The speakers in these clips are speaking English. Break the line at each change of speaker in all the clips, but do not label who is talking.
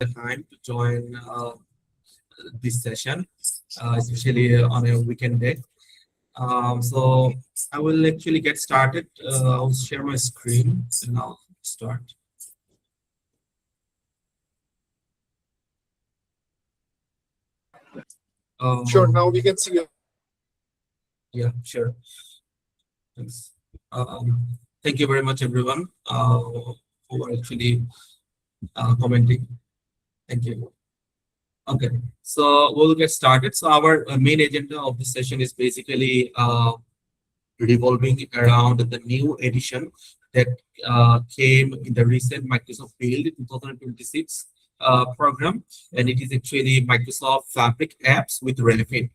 the time to join this session, especially on a weekend day. So I will actually get started. I'll share my screen and I'll start.
Sure,
Um,
now we can see it.
yeah, sure. Thanks. Thank you very much, everyone, who are actually commenting. Thank you. Okay, so we'll get started. So our main agenda of this session is basically revolving around the new edition that came in the recent Microsoft Build 2026 program, and it is actually Microsoft Fabric Apps with Rayfin.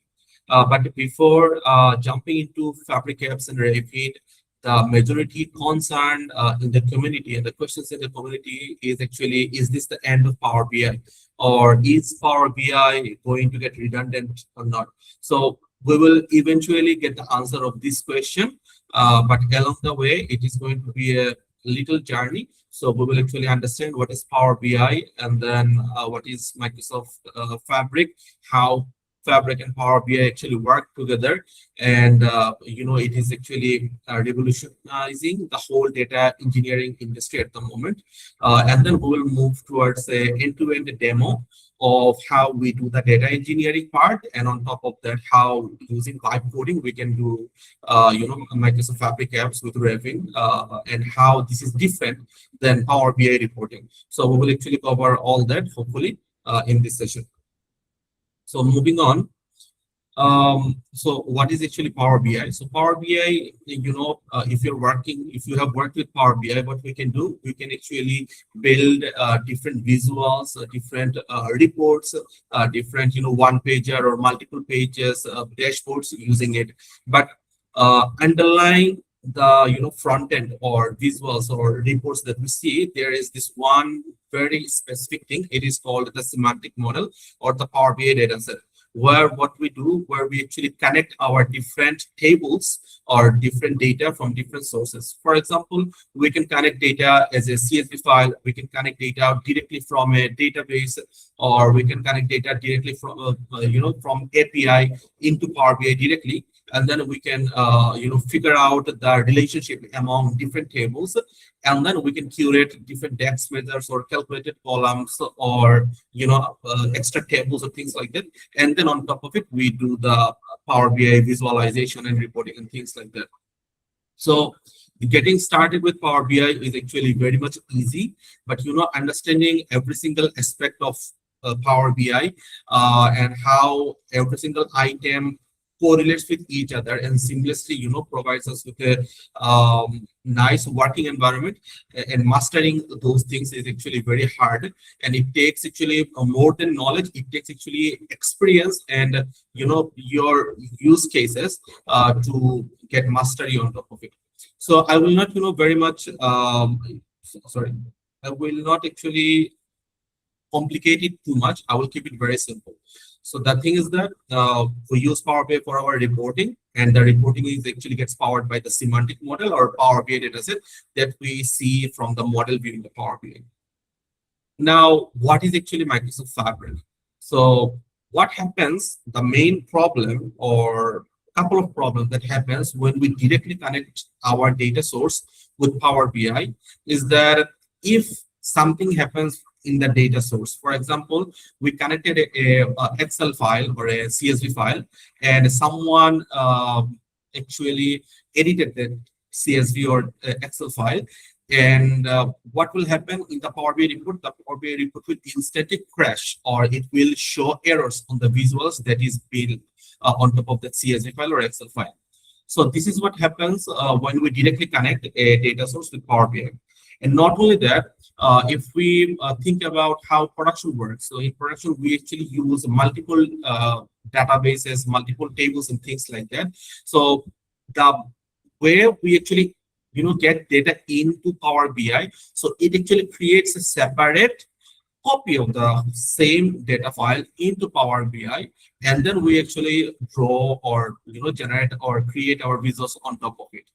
But before jumping into Fabric Apps and Rayfin, the majority concern in the community and the questions in the community is actually, is this the end of Power BI, or is Power BI going to get redundant or not? So we will eventually get the answer of this question, but along the way, it is going to be a little journey. So we will actually understand what is Power BI, and then what is Microsoft Fabric, how Fabric and Power BI actually work together, and it is actually revolutionizing the whole data engineering industry at the moment. And then we will move towards a end-to-end demo of how we do the data engineering part, and on top of that, how using live coding we can do Microsoft Fabric apps with Rayfin, and how this is different than Power BI reporting. So we will actually cover all that hopefully in this session. So moving on. So what is actually Power BI? So Power BI, if you have worked with Power BI, what we can do, we can actually build different visuals, different reports, different, one pager or multiple pages, dashboards using it. But underlying the, front end or visuals or reports that we see, there is this one very specific thing. It is called the semantic model or the Power BI data set, where what we do, where we actually connect our different tables or different data from different sources. For example, we can connect data as a CSV file, we can connect data directly from a database, or we can connect data directly from, from API into Power BI directly. And then we can, figure out the relationship among different tables, and then we can curate different DAX measures or calculated columns or, extra tables or things like that. And then on top of it, we do the Power BI visualization and reporting and things like that. So getting started with Power BI is actually very much easy, but understanding every single aspect of Power BI and how every single item correlates with each other and seamlessly, provides us with a nice working environment, and mastering those things is actually very hard, and it takes actually more than knowledge. It takes actually experience and your use cases to get mastery on top of it. So I will not very much sorry, I will not actually complicate it too much. I will keep it very simple. So the thing is that we use Power BI for our reporting, and the reporting is actually gets powered by the semantic model or Power BI dataset that we see from the model view in the Power BI. Now, what is actually Microsoft Fabric? So what happens, the main problem or couple of problems that happens when we directly connect our data source with Power BI is that if something happens in the data source, for example, we connected a Excel file or a CSV file, and someone actually edited the CSV or Excel file, and what will happen in the Power BI report? The Power BI report will instantly crash, or it will show errors on the visuals that is built on top of that CSV file or Excel file. So this is what happens when we directly connect a data source with Power BI. And not only that, if we think about how production works, so in production, we actually use multiple databases, multiple tables and things like that. So the way we actually, get data into Power BI, so it actually creates a separate copy of the same data file into Power BI, and then we actually draw or, generate or create our visuals on top of it.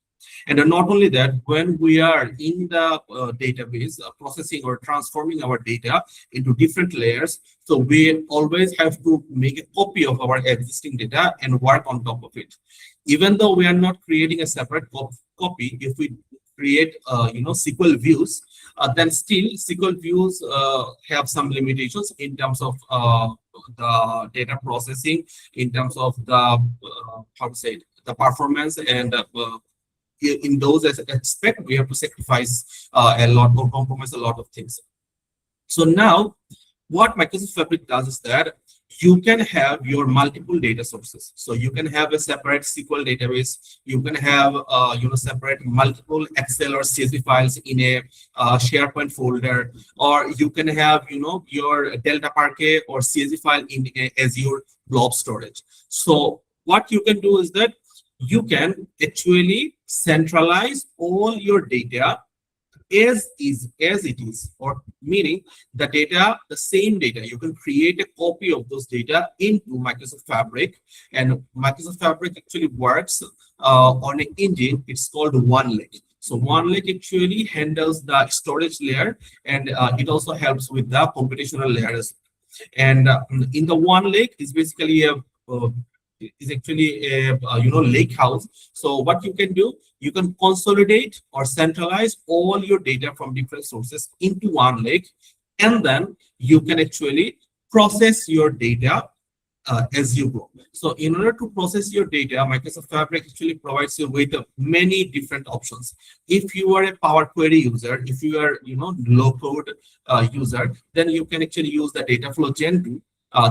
And not only that, when we are in the database processing or transforming our data into different layers, so we always have to make a copy of our existing data and work on top of it. Even though we are not creating a separate copy, if we create SQL views, then still SQL views have some limitations in terms of the data processing, in terms of the how to say it, the performance, and in those aspects we have to sacrifice a lot or compromise a lot of things. So now what Microsoft Fabric does is that you can have your multiple data sources. So you can have a separate SQL database. You can have separate multiple Excel or CSV files in a SharePoint folder, or you can have your Delta Parquet or CSV file in Azure blob storage. So what you can do is that you can actually centralize all your data as it is, or meaning the same data, you can create a copy of those data into Microsoft Fabric. And Microsoft Fabric actually works on an engine, it's called OneLake. So OneLake actually handles the storage layer, and it also helps with the computational layers. And in the OneLake is basically a lake house. So what you can do, you can consolidate or centralize all your data from different sources into one lake, and then you can actually process your data as you go. So in order to process your data, Microsoft Fabric actually provides you with many different options. If you are a Power Query user, if you are low code user, then you can actually use the data flow gen 2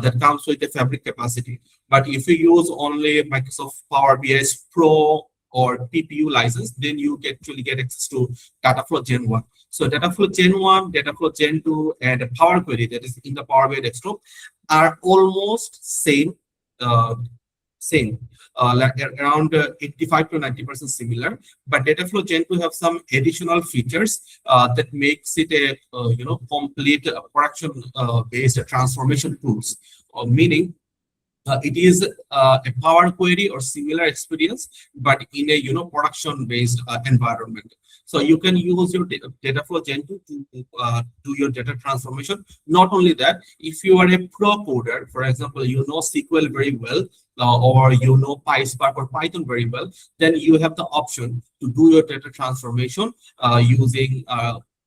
that comes with the Fabric capacity. But if you use only Microsoft Power BI Pro or PPU license, then you can actually get access to Dataflow Gen 1. So Dataflow Gen 1, Dataflow Gen 2, and Power Query that is in the Power BI desktop are almost same, like around 85 to 90% similar. But Dataflow Gen 2 have some additional features that makes it a complete production based transformation tools, meaning it is a Power Query or similar experience, but in a production-based environment. So you can use your Dataflow Gen 2 to do your data transformation. Not only that, if you are a pro coder, for example, you know SQL very well, or you know PySpark or Python very well, then you have the option to do your data transformation using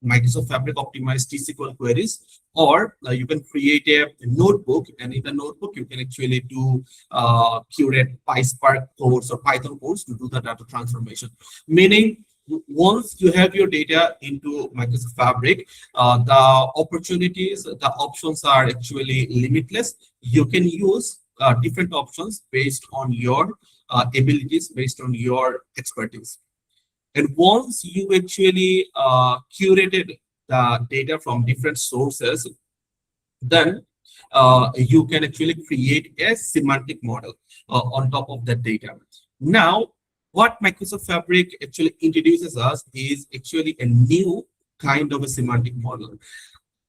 Microsoft Fabric optimized T-SQL queries, or you can create a notebook, and in the notebook you can actually do curate PySpark codes or Python codes to do the data transformation. Meaning, once you have your data into Microsoft Fabric, the opportunities, the options are actually limitless. You can use different options based on your abilities, based on your expertise. And once you actually curated the data from different sources, then you can actually create a semantic model on top of that data. Now, what Microsoft Fabric actually introduces us is actually a new kind of a semantic model.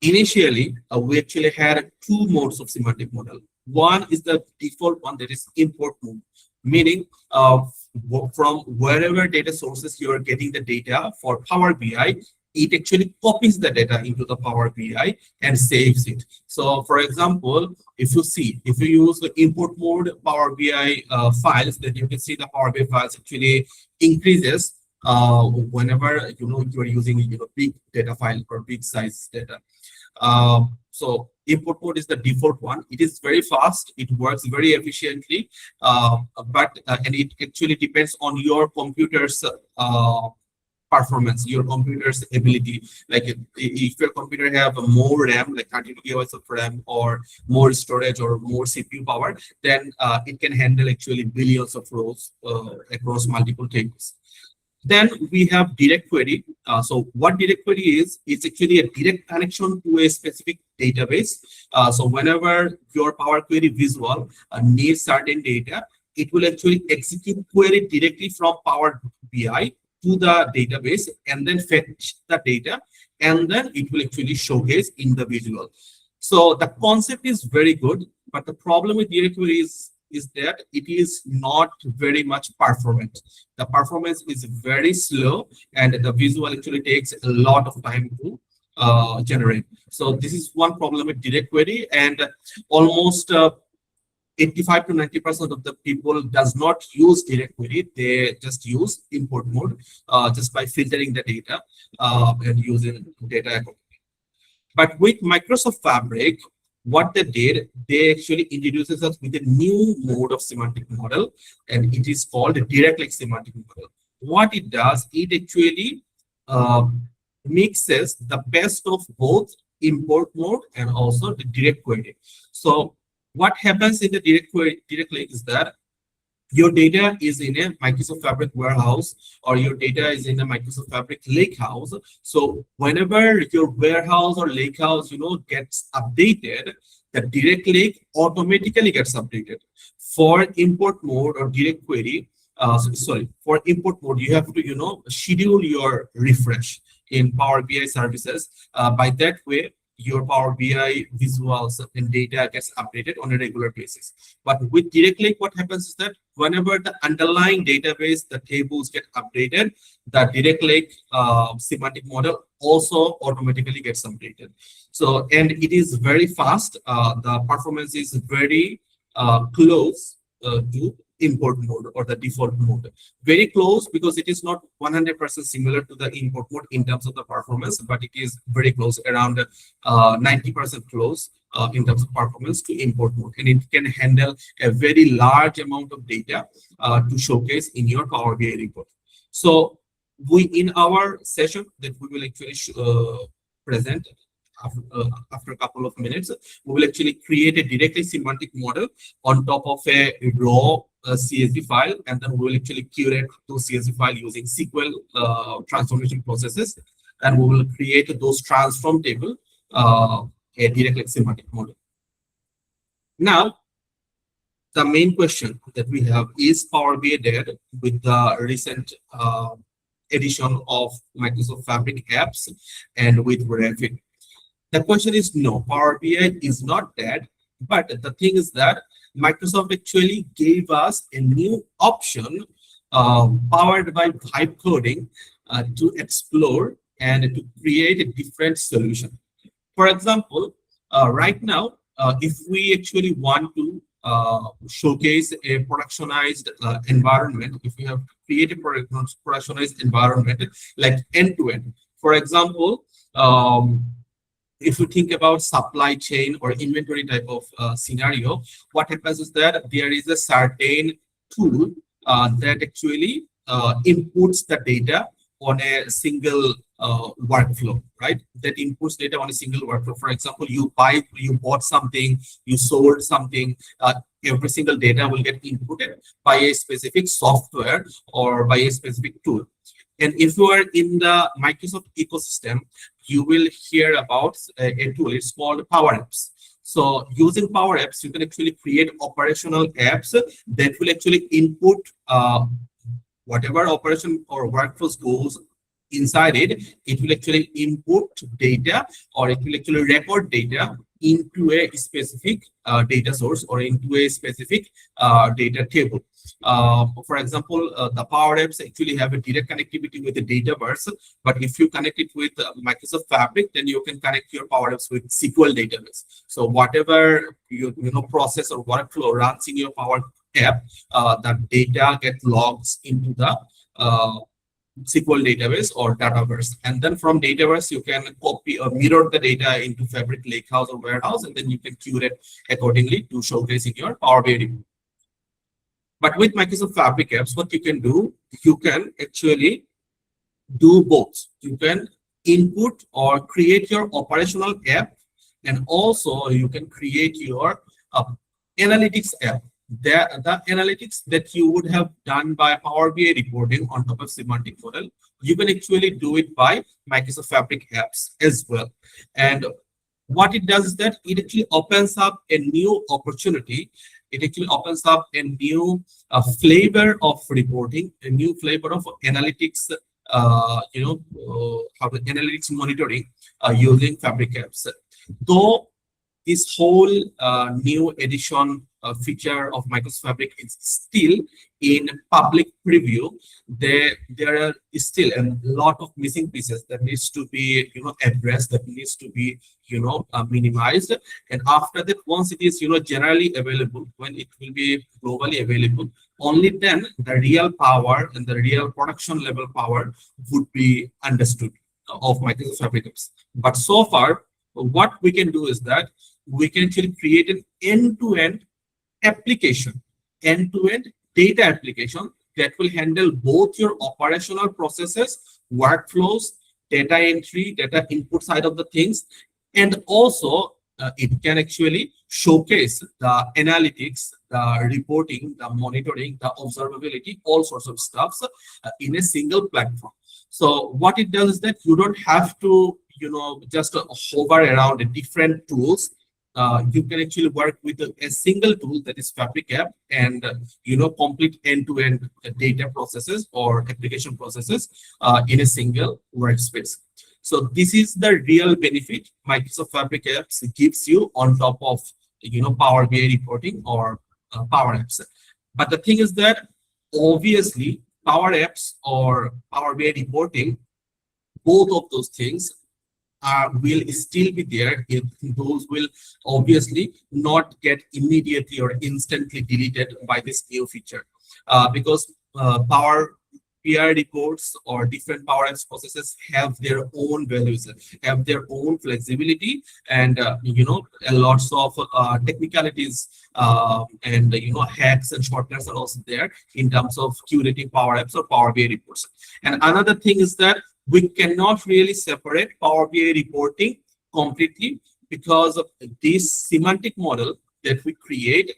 Initially, we actually had two modes of semantic model. One is the default one, that is import mode, meaning from wherever data sources you are getting the data for Power BI, it actually copies the data into the Power BI and saves it. So for example, if you use the import mode Power BI files, then you can see the Power BI files actually increases whenever you are using big data file or big size data. So import mode is the default one. It is very fast. It works very efficiently, and it actually depends on your computer's performance, your computer's ability. Like if your computer have more RAM, like 32 gigabytes of RAM, or more storage, or more CPU power, then it can handle actually billions of rows across multiple tables. Then we have direct query. So what direct query is, it's actually a direct connection to a specific database. So whenever your Power Query visual needs certain data, it will actually execute query directly from Power BI to the database and then fetch the data, and then it will actually showcase in the visual. So the concept is very good, but the problem with direct query is is that it is not very much performant. The performance is very slow, and the visual actually takes a lot of time to generate. So this is one problem with direct query, and almost 85 to 90% of the people does not use direct query. They just use import mode just by filtering the data and using data. But with Microsoft Fabric, what they did, they actually introduces us with a new mode of semantic model, and it is called direct link semantic model. What it does, it actually uh, mixes the best of both import mode and also the direct query. So what happens in the direct link is that your data is in a Microsoft Fabric warehouse, or your data is in a Microsoft Fabric lakehouse. So whenever your warehouse or lakehouse, gets updated, the direct lake automatically gets updated. For import mode or direct query, for import mode, you have to, schedule your refresh in Power BI services. By that way, your Power BI visuals and data gets updated on a regular basis. But with direct link, what happens is that whenever the underlying database, the tables get updated, the direct link semantic model also automatically gets updated. So, and it is very fast. The performance is very close to import mode or the default mode. Very close, because it is not 100% similar to the import mode in terms of the performance, but it is very close, around 90% close in terms of performance to import mode. And it can handle a very large amount of data to showcase in your Power BI report. So in our session that we will actually present after a couple of minutes, we will actually create a directly semantic model on top of a raw CSV file, and then we will actually curate those CSV file using SQL transformation processes, and we will create those transform table a directly semantic model. Now, the main question that we have is Power BI dead with the recent edition of Microsoft Fabric apps and with Rayfin? The question is no, Power BI is not dead, but the thing is that Microsoft actually gave us a new option powered by vibe coding to explore and to create a different solution. For example, right now, if we actually want to showcase a productionized environment, if we have to create a productionized environment like end-to-end, for example, if you think about supply chain or inventory type of scenario, what happens is that there is a certain tool that actually inputs the data on a single workflow, right? That inputs data on a single workflow. For example, you bought something, you sold something, every single data will get inputted by a specific software or by a specific tool. And if you are in the Microsoft ecosystem, you will hear about a tool. It's called Power Apps. So using Power Apps, you can actually create operational apps that will actually input whatever operation or workflows goes inside it. It will actually input data, or it will actually record data into a specific data source or into a specific data table. For example, the Power Apps actually have a direct connectivity with the Dataverse, but if you connect it with Microsoft Fabric, then you can connect your Power Apps with SQL database. So whatever process or workflow runs in your Power App, that data gets logged into the SQL database or Dataverse, and then from Dataverse you can copy or mirror the data into Fabric Lakehouse or Warehouse, and then you can curate accordingly to showcase in your Power BI report. But with Microsoft Fabric apps, what you can do, you can actually do both. You can input or create your operational app, and also you can create your analytics app. The analytics that you would have done by Power BI reporting on top of semantic model, you can actually do it by Microsoft Fabric apps as well. And what it does is that it actually opens up a new opportunity. It actually opens up a new flavor of reporting, a new flavor of analytics, how the analytics monitoring using Fabric apps. Though this whole new edition feature of Microsoft Fabric is still in public preview. There are still a lot of missing pieces that needs to be addressed, that needs to be minimized. And after that, once it is generally available, when it will be globally available, only then the real power and the real production level power would be understood of Microsoft Fabric apps. But so far, what we can do is that we can actually create an end-to-end application, end-to-end data application that will handle both your operational processes, workflows, data entry, data input side of the things, and also it can actually showcase the analytics, the reporting, the monitoring, the observability, all sorts of stuff in a single platform. So what it does is that you don't have to, just hover around different tools. You can actually work with a single tool, that is Fabric app, and complete end-to-end data processes or application processes in a single workspace. So this is the real benefit Microsoft Fabric apps gives you on top of Power BI reporting or Power Apps. But the thing is that obviously Power Apps or Power BI reporting, both of those things will still be there. Those will obviously not get immediately or instantly deleted by this new feature, because Power BI reports or different Power Apps processes have their own values, have their own flexibility, and a lots of technicalities and hacks and shortcuts are also there in terms of curating Power Apps or Power BI reports. And another thing is that we cannot really separate Power BI reporting completely, because of this semantic model that we create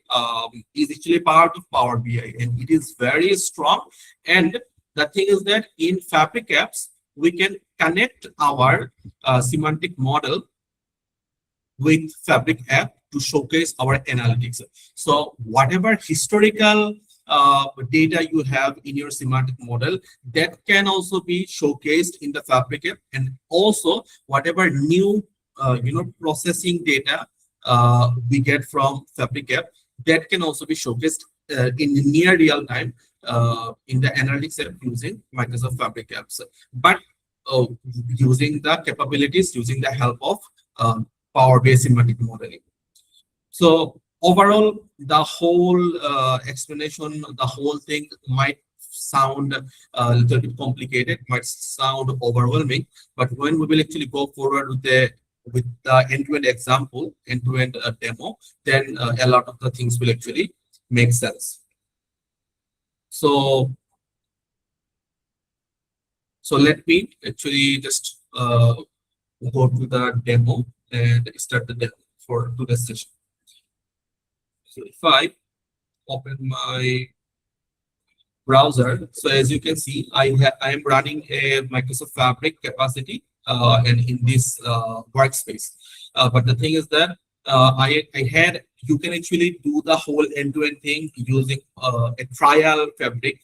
is actually part of Power BI, and it is very strong. And the thing is that in Fabric apps, we can connect our semantic model with Fabric app to showcase our analytics. So whatever historical data you have in your semantic model, that can also be showcased in the Fabric app, and also whatever new processing data we get from Fabric app, that can also be showcased in near real time in the analytics app using Microsoft Fabric apps, but using the capabilities, using the help of Power BI semantic modeling. So overall, the whole explanation, the whole thing might sound a little bit complicated, might sound overwhelming, but when we will actually go forward with the end-to-end example, end-to-end demo, then a lot of the things will actually make sense. So let me actually just go to the demo and start the demo for today's session. So if I open my browser, so as you can see, I am running a Microsoft Fabric capacity and in this workspace. But the thing is that you can actually do the whole end-to-end thing using a trial Fabric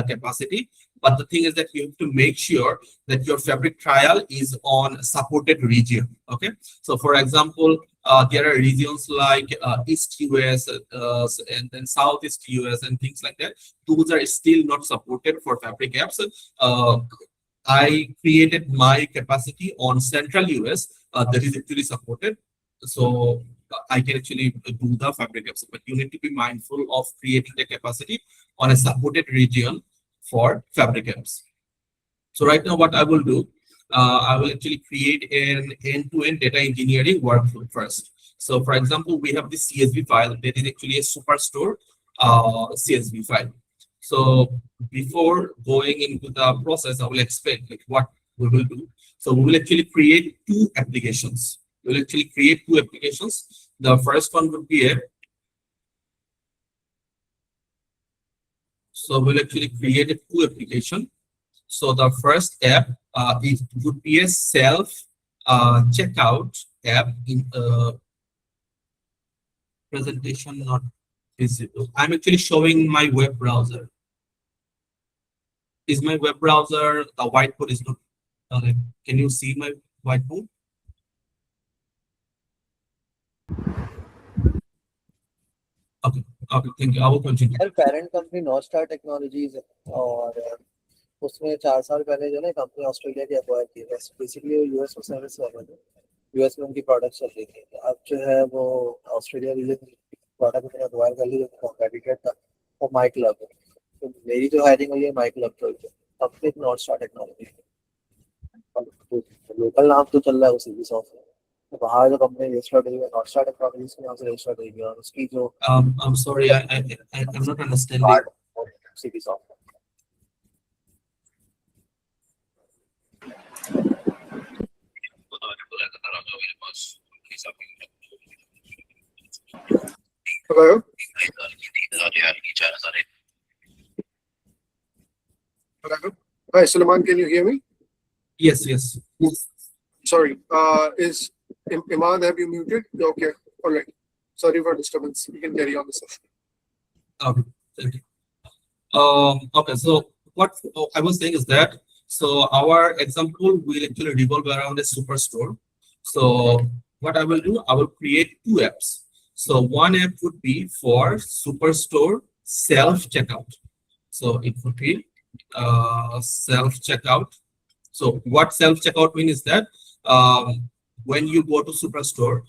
capacity. But the thing is that you have to make sure that your Fabric trial is on supported region. Okay, so for example, there are regions like East US and then Southeast US and things like that. Those are still not supported for Fabric apps. I created my capacity on Central US that is actually supported. So I can actually do the Fabric apps, but you need to be mindful of creating the capacity on a supported region for Fabric apps. So right now what I will do, I will actually create an end-to-end data engineering workflow first. So for example, we have this CSV file that is actually a superstore CSV file. So before going into the process, I will explain like what we will do. So we will actually create two applications. We will actually create two applications. The first one would be so we'll actually create a two application. So the first app it would be a self checkout app in presentation not visible. I'm actually showing my web browser. Is my web browser, the whiteboard is not, can you see my whiteboard? Okay, thank you. I will continue.
यार parent company north star technologies है और उसमें 4 साल पहले जो है company Australia की acquire की है, बेसिकली वो यूएस में सर्विस कर रहे थे, यूएस में उनकी प्रोडक्ट चल रही थी। तो अब जो है वो ऑस्ट्रेलिया रीजन प्रोडक्ट उन्होंने अक्वायर कर ली, जो कॉम्पिटिटर था वो माइक लव है। तो मेरी जो हायरिंग हुई है माइक लव तो company north star technology, local नाम तो चल रहा है वो सीबी सॉफ्ट है। तो बाहर जो कंपनी रजिस्टर्ड हुई है नॉर्थ स्टार टेक्नोलॉजीज के नाम से रजिस्टर्ड हुई है, और उसकी जो
I'm sorry, I'm not understanding.
Card CB soft.
Hello? Hello? Hi, Sulaiman, can you hear me?
Yes, yes.
Sorry. Imad, have you muted? Okay. All right. Sorry for disturbance. You can carry on the session.
Okay, thank you. Okay, so what I was saying is that, so our example will actually revolve around a superstore. So what I will do, I will create two apps. So one app would be for superstore self-checkout. So it would be self-checkout. So what self-checkout mean is that when you go to Superstore,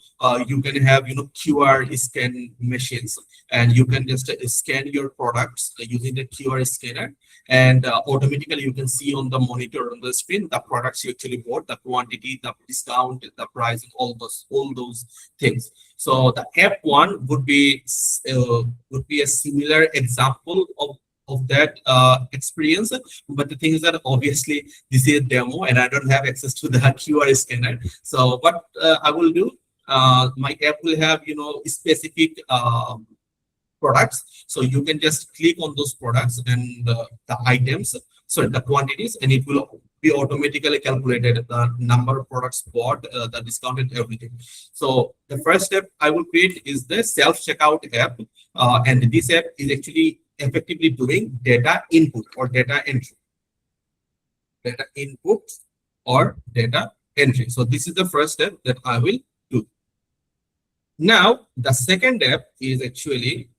you can have QR scan machines, and you can just scan your products using the QR scanner, and automatically you can see on the monitor on the screen the products you actually bought, the quantity, the discount, the price, all those things. So the app one would be a similar example of that experience, but the thing is that obviously this is a demo and I don't have access to the QR scanner. So what I will do, my app will have specific products, so you can just click on those products and the items, sorry, the quantities, and it will be automatically calculated the number of products bought, the discount and everything. So the first step I will create is the self checkout app, and this app is actually effectively doing data input or data entry. Data input or data entry. So this is the first step that I will do. Now the second app is actually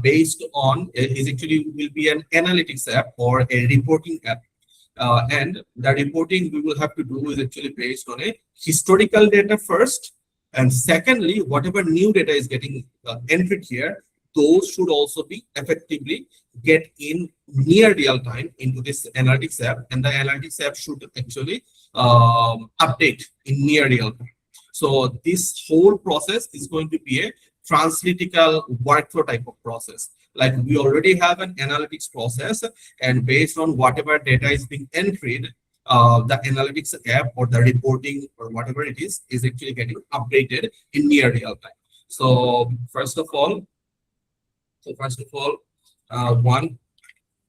based on is actually will be an analytics app or a reporting app. And the reporting we will have to do is actually based on a historical data first, and secondly, whatever new data is getting entered here, those should also be effectively get in near real time into this analytics app, and the analytics app should actually update in near real time. So this whole process is going to be a translytical workflow type of process. Like we already have an analytics process, and based on whatever data is being entered, the analytics app or the reporting or whatever it is actually getting updated in near real time. So first of all, one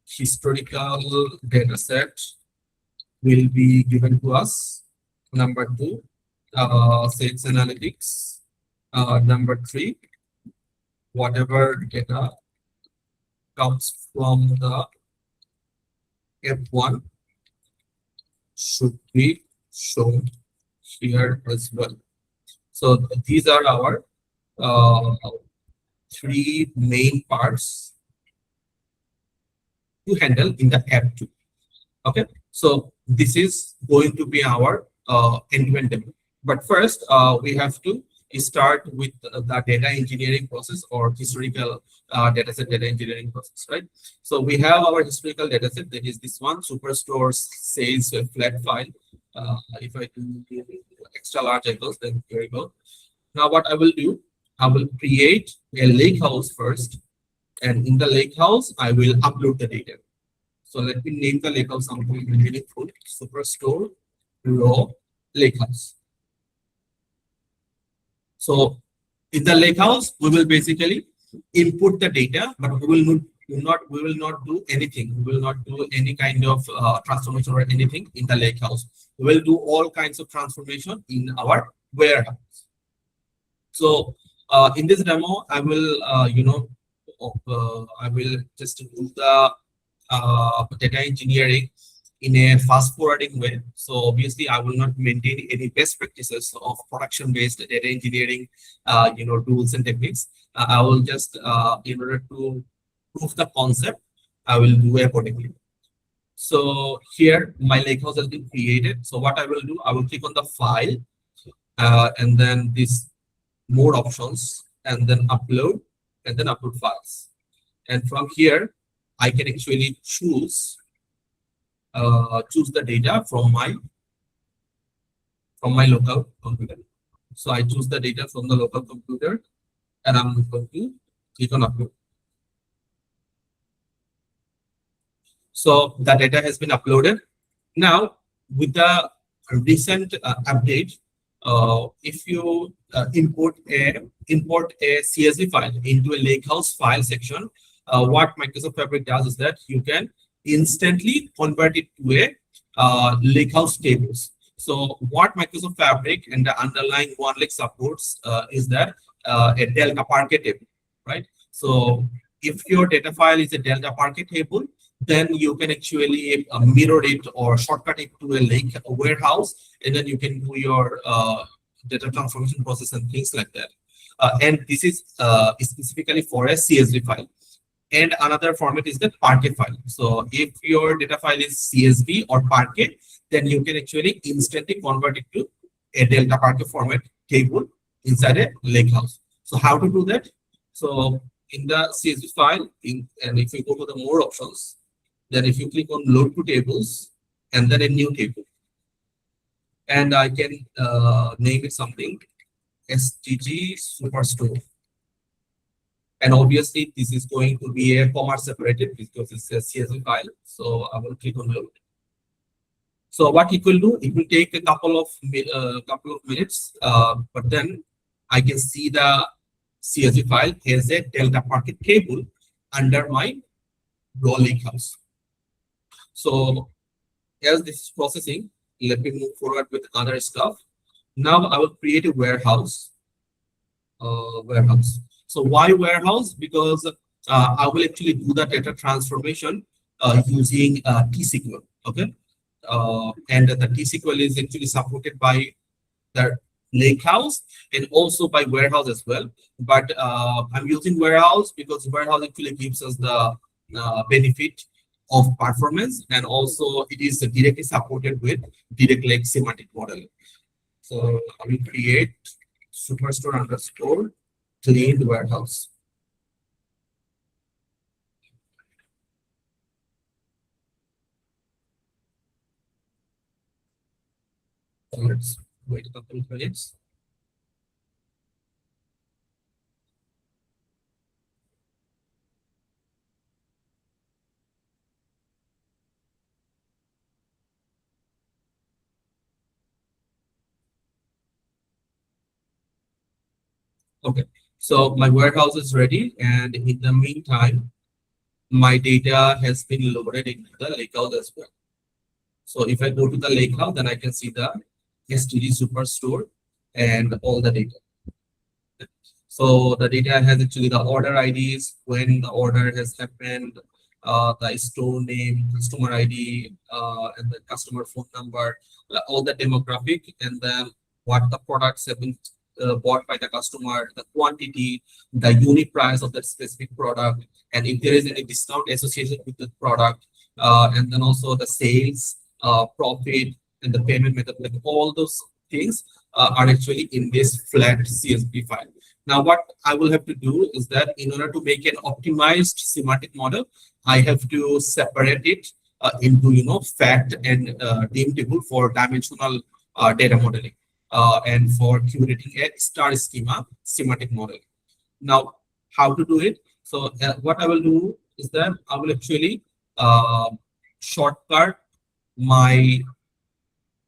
historical data set will be given to us. Number two, sales analytics. Number three, whatever data comes from the F1 should be shown here as well. So these are our three main parts to handle in the app 2. Okay, so this is going to be our end-to-end demo. But first, we have to start with the data engineering process or historical dataset data engineering process, right? So we have our historical dataset, that is this one, Superstore sales flat file. If I do extra large icons, then here we go. Now what I will do, I will create a lakehouse first, and in the lakehouse, I will upload the data. So let me name the lakehouse something meaningful. Superstore raw lakehouse. So in the lakehouse, we will basically input the data, but we will not do anything. We will not do any kind of transformation or anything in the lakehouse. We will do all kinds of transformation in our warehouse. So in this demo, I will I will just do the data engineering in a fast forwarding way. So obviously I will not maintain any best practices of production based data engineering, tools and techniques. I will just, in order to prove the concept, I will do accordingly. So here my lakehouse has been created. So what I will do, I will click on the file, and then this more options, and then upload files. And from here, I can actually choose the data from my local computer. So I choose the data from the local computer, and I'm going to click on upload. So the data has been uploaded. Now, with the recent update, if you import a CSV file into a lakehouse file section, what Microsoft Fabric does is that you can instantly convert it to a lakehouse tables. So what Microsoft Fabric and the underlying OneLake supports is that a Delta Parquet table, right? So if your data file is a Delta Parquet table, then you can actually mirror it or shortcut it to a warehouse, and then you can do your data transformation process and things like that. And this is specifically for a CSV file. And another format is the Parquet file. So if your data file is CSV or Parquet, then you can actually instantly convert it to a Delta Parquet format table inside a lakehouse. So how to do that? So in the CSV file, and if you go to the more options, then if you click on load to tables and then a new table, and I can name it something STG Superstore. And obviously this is going to be a comma separated because it's a CSV file. So I will click on load. So what it will do, it will take a couple of minutes, but then I can see the CSV file has a Delta Parquet table under my raw lakehouse. So as this is processing, let me move forward with other stuff. Now I will create a warehouse. So why warehouse? Because I will actually do the data transformation using T-SQL. Okay, and the T-SQL is actually supported by the lakehouse and also by warehouse as well. But I'm using warehouse because warehouse actually gives us the benefit of performance, and also it is directly supported with direct lake semantic modeling. So I will create superstore underscore cleaned warehouse. So let's wait a couple of minutes. Okay, so my warehouse is ready, and in the meantime, my data has been loaded into the lakehouse as well. So if I go to the lakehouse, then I can see the STD Superstore and all the data. So the data has actually the order IDs, when the order has happened, the store name, customer ID, and the customer phone number, all the demographic, and then what the products have been bought by the customer, the quantity, the unit price of that specific product, and if there is any discount associated with the product, and then also the sales, profit, and the payment method, like all those things are actually in this flat CSV file. Now, what I will have to do is that in order to make an optimized semantic model, I have to separate it into fact and dim table for dimensional data modeling and for curating a star schema semantic model. Now, how to do it? So what I will do is that I will actually shortcut my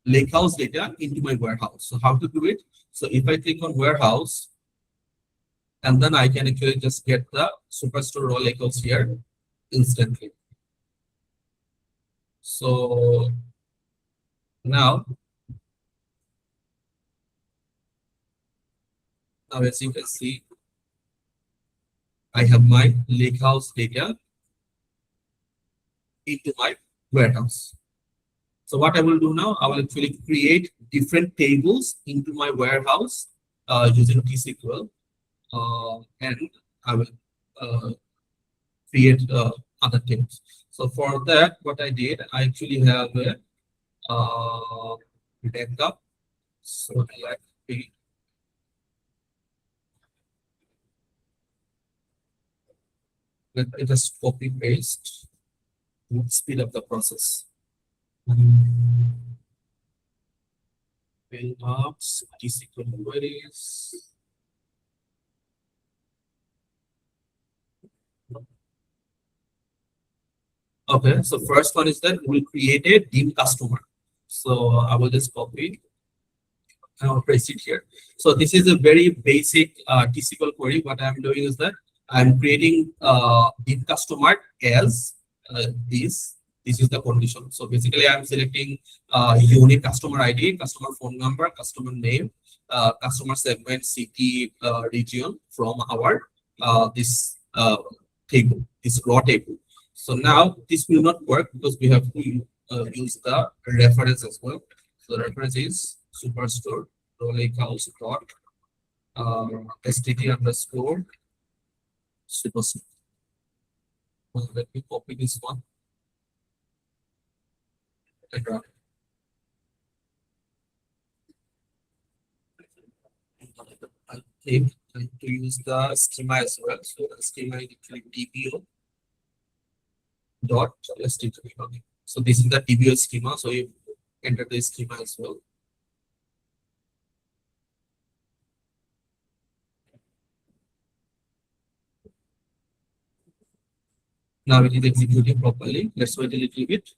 lakehouse data into my warehouse. So how to do it? So if I click on warehouse, and then I can actually just get the superstore raw lakehouse here instantly. So now as you can see, I have my lakehouse data into my warehouse. So what I will do now, I will actually create different tables into my warehouse using T-SQL, and I will create other tables. So for that, what I did, I actually have a backup. So let me just copy paste to speed up the process. Build up T-SQL queries. Okay, so first one is that we'll create a dim customer. So I will just copy and I'll paste it here. So this is a very basic T-SQL query. What I'm doing is that I'm creating dim customer as this. This is the condition. So basically, I'm selecting unique customer ID, customer phone number, customer name, customer segment, city, region from our this table, this raw table. So now this will not work because we have to use the reference as well. So the reference is superstore rollhouse dot std underscore superstore. Let me copy this one and run. I think I need to use the schema as well. So the schema is actually DBO dot std. Okay. So this is the DBO schema. So you enter the schema as well. Now it is executing properly. Let's wait a little bit.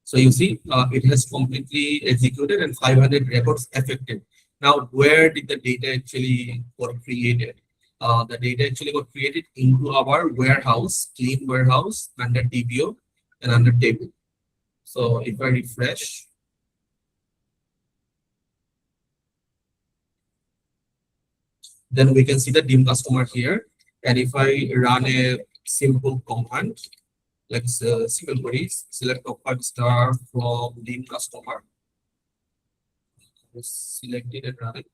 So you see, it has completely executed and 500 records affected. Now, where did the data actually got created? The data actually got created into our warehouse, clean warehouse under DBO and under table. So if I refresh, then we can see the dim customer here. And if I run a simple command, like SQL queries, select top star from dim customer, select it and run it.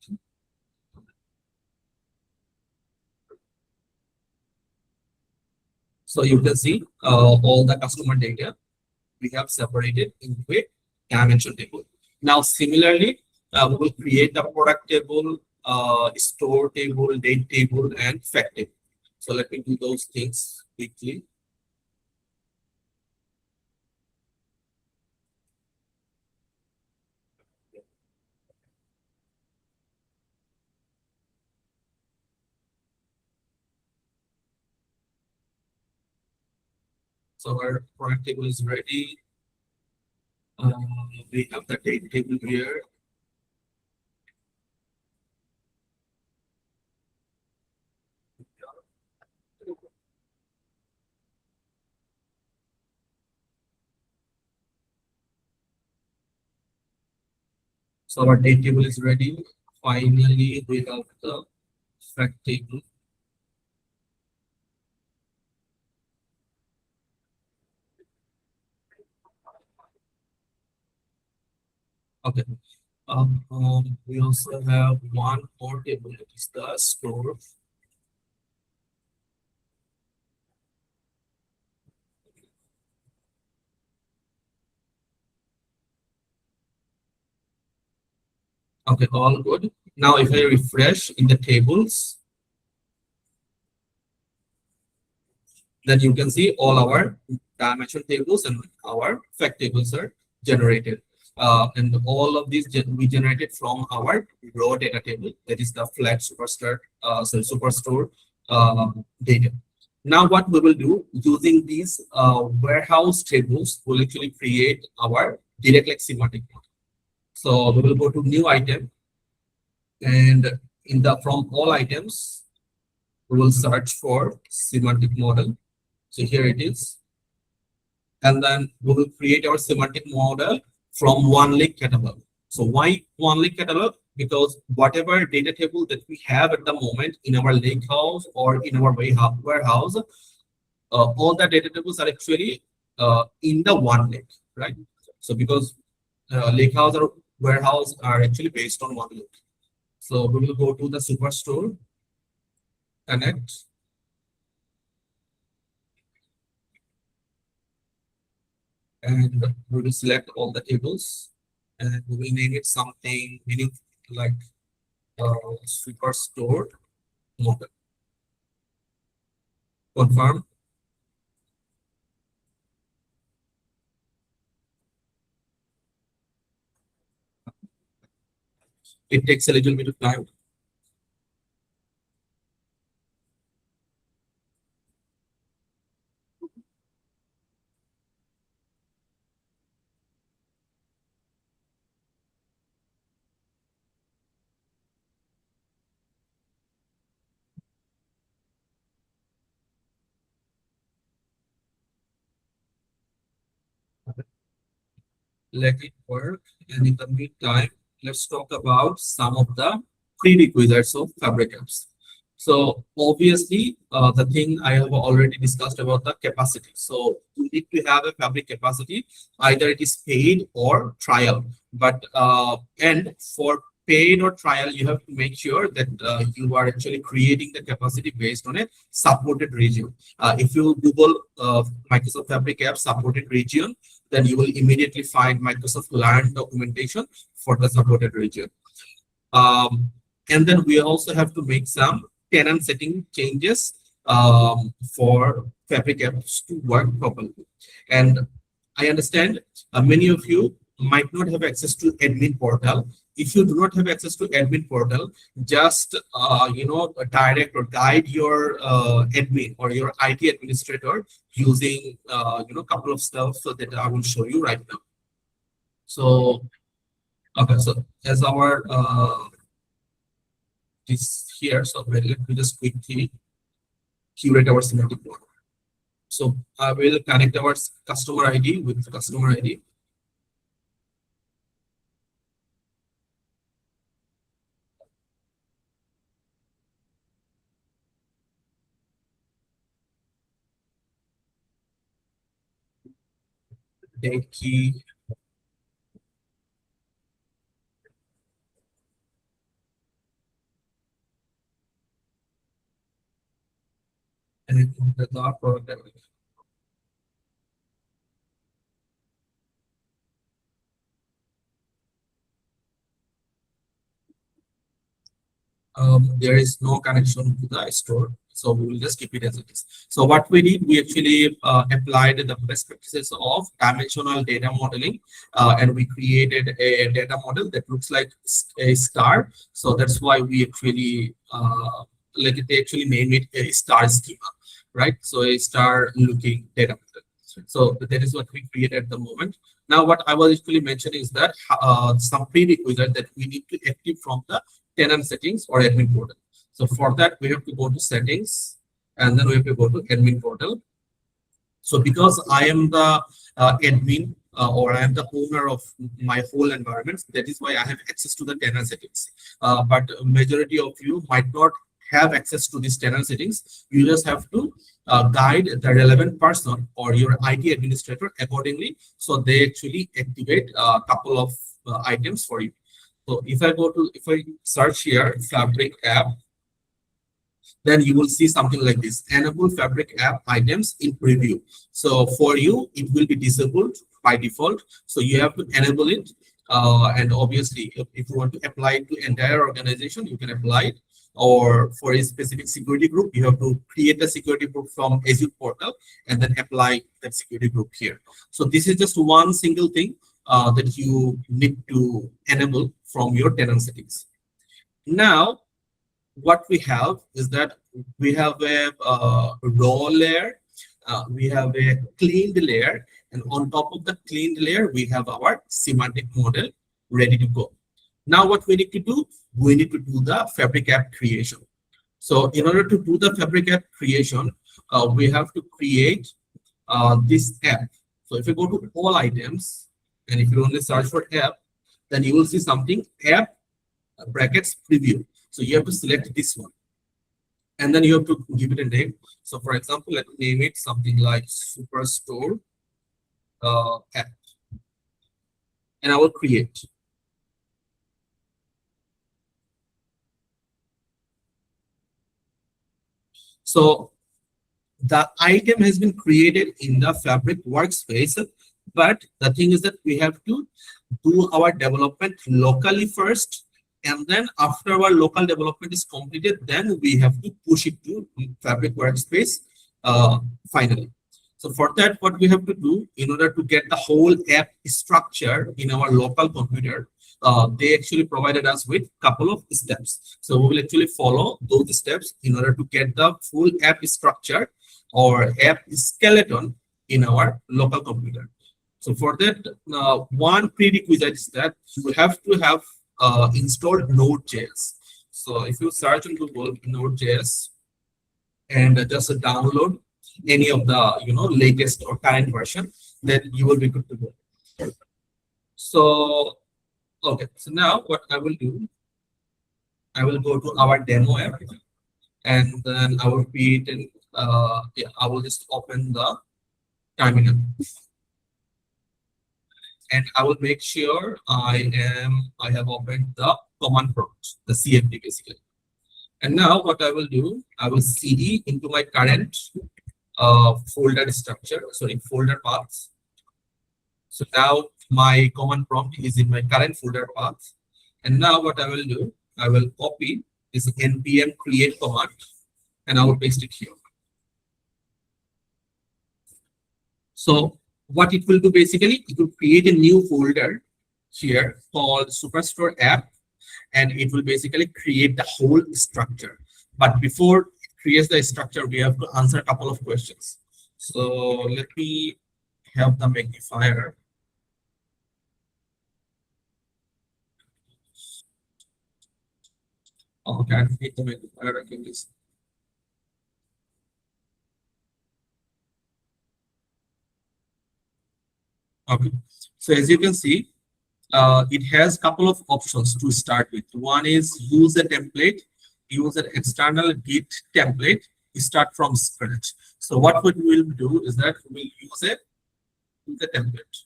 So you can see all the customer data we have separated into a dimension table. Now, similarly, we will create the product table, store table, date table, and fact table. So let me do those things quickly. So our product table is ready. We have the date table here. So our date table is ready. Finally, we have the fact table. Okay. We also have one more table, that is the store. Okay, all good. Now, if I refresh in the tables, then you can see all our dimension tables and our fact tables are generated. And all of these we generated from our raw data table, that is the flat superstore data. Now, what we will do using these warehouse tables, we'll actually create our direct like semantic model. So we will go to new item, and in the from all items, we will search for semantic model. So here it is. And then we will create our semantic model from one lake catalog. So why one lake catalog? Because whatever data table that we have at the moment in our lake house or in our warehouse, all the data tables are actually in the one lake, right? So because lake house or warehouse are actually based on one lake. So we will go to the superstore, connect, and we will select all the tables, and we will name it something meaning like superstore model. Confirm. It takes a little bit of time. Let it work. And in the meantime, let's talk about some of the prerequisites of Fabric apps. So obviously, the thing I have already discussed about the capacity. So you need to have a Fabric capacity, either it is paid or trial. But and for paid or trial, you have to make sure that you are actually creating the capacity based on a supported region. If you Google Microsoft Fabric app supported region, then you will immediately find Microsoft Learn documentation for the supported region. And then we also have to make some tenant setting changes for Fabric apps to work properly. And I understand many of you might not have access to admin portal. If you do not have access to admin portal, just direct or guide your admin or your IT administrator using couple of stuff so that I will show you right now. So okay, so as our this here, so let me just quickly curate our semantic model. So I will connect our customer ID with customer ID. Take key. And the product. There is no connection to the store. So we will just keep it as it is. So what we did, we actually applied the best practices of dimensional data modeling, and we created a data model that looks like a star. So that's why we actually they actually named it a star schema, right? So a star looking data model. So that is what we created at the moment. Now, what I was actually mentioning is that some prerequisite that we need to active from the tenant settings or admin portal. So for that, we have to go to settings, and then we have to go to admin portal. So because I am the admin or I am the owner of my whole environment, that is why I have access to the tenant settings. But majority of you might not have access to these tenant settings. You just have to guide the relevant person or your IT administrator accordingly, so they actually activate a couple of items for you. So if I search here Fabric app, then you will see something like this: enable Fabric app items in preview. So for you, it will be disabled by default. So you have to enable it. And obviously, if you want to apply it to entire organization, you can apply it. Or for a specific security group, you have to create a security group from Azure portal and then apply that security group here. So this is just one single thing that you need to enable from your tenant settings. Now, what we have is that we have a raw layer, we have a cleaned layer, and on top of the cleaned layer, we have our semantic model ready to go. Now, what we need to do, we need to do the Fabric app creation. So in order to do the Fabric app creation, we have to create this app. So if you go to all items, and if you only search for app, then you will see something app brackets preview. So you have to select this one, and then you have to give it a name. So for example, let's name it something like Superstore app, and I will create. So the item has been created in the Fabric workspace, but the thing is that we have to do our development locally first, and then after our local development is completed, then we have to push it to Fabric workspace finally. So for that, what we have to do in order to get the whole app structure in our local computer, they actually provided us with a couple of steps. So we will actually follow those steps in order to get the full app structure or app skeleton in our local computer. So for that, one prerequisite is that you have to have installed Node.js. So if you search on Google Node.js and just download any of the latest or current version, then you will be good to go. So okay, so now what I will do, I will go to our demo app, and then I will create an I will just open the terminal, and I will make sure I have opened the command prompt, the CMD basically. And now what I will do, I will cd into my current folder structure, sorry, folder paths. So now my command prompt is in my current folder path. And now what I will do, I will copy this npm create command, and I will paste it here. So what it will do basically, it will create a new folder here called Superstore app, and it will basically create the whole structure. But before it creates the structure, we have to answer a couple of questions. So let me have the magnifier. Okay, I need the magnifier again, please. Okay, so as you can see, it has a couple of options to start with. One is use a template, use an external Git template, start from scratch. So what we will do is that we will use a template.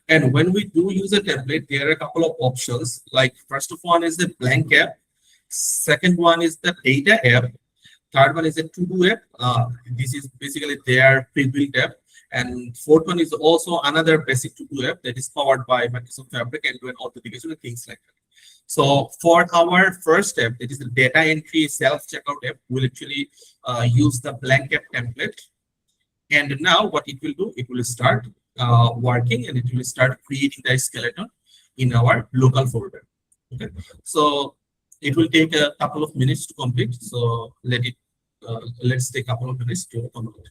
And when we do use a template, there are a couple of options. Like first of one is the blank app. Second one is the data app. Third one is a to-do app. This is basically their pre-built app. And fourth one is also another basic to-do app that is powered by Microsoft Fabric and doing authentication and things like that. So for our first step, that is the data entry self-checkout app, we'll actually use the blank app template. And now what it will do, it will start working, and it will start creating the skeleton in our local folder. Okay, so it will take a couple of minutes to complete. So let's take a couple of minutes to complete.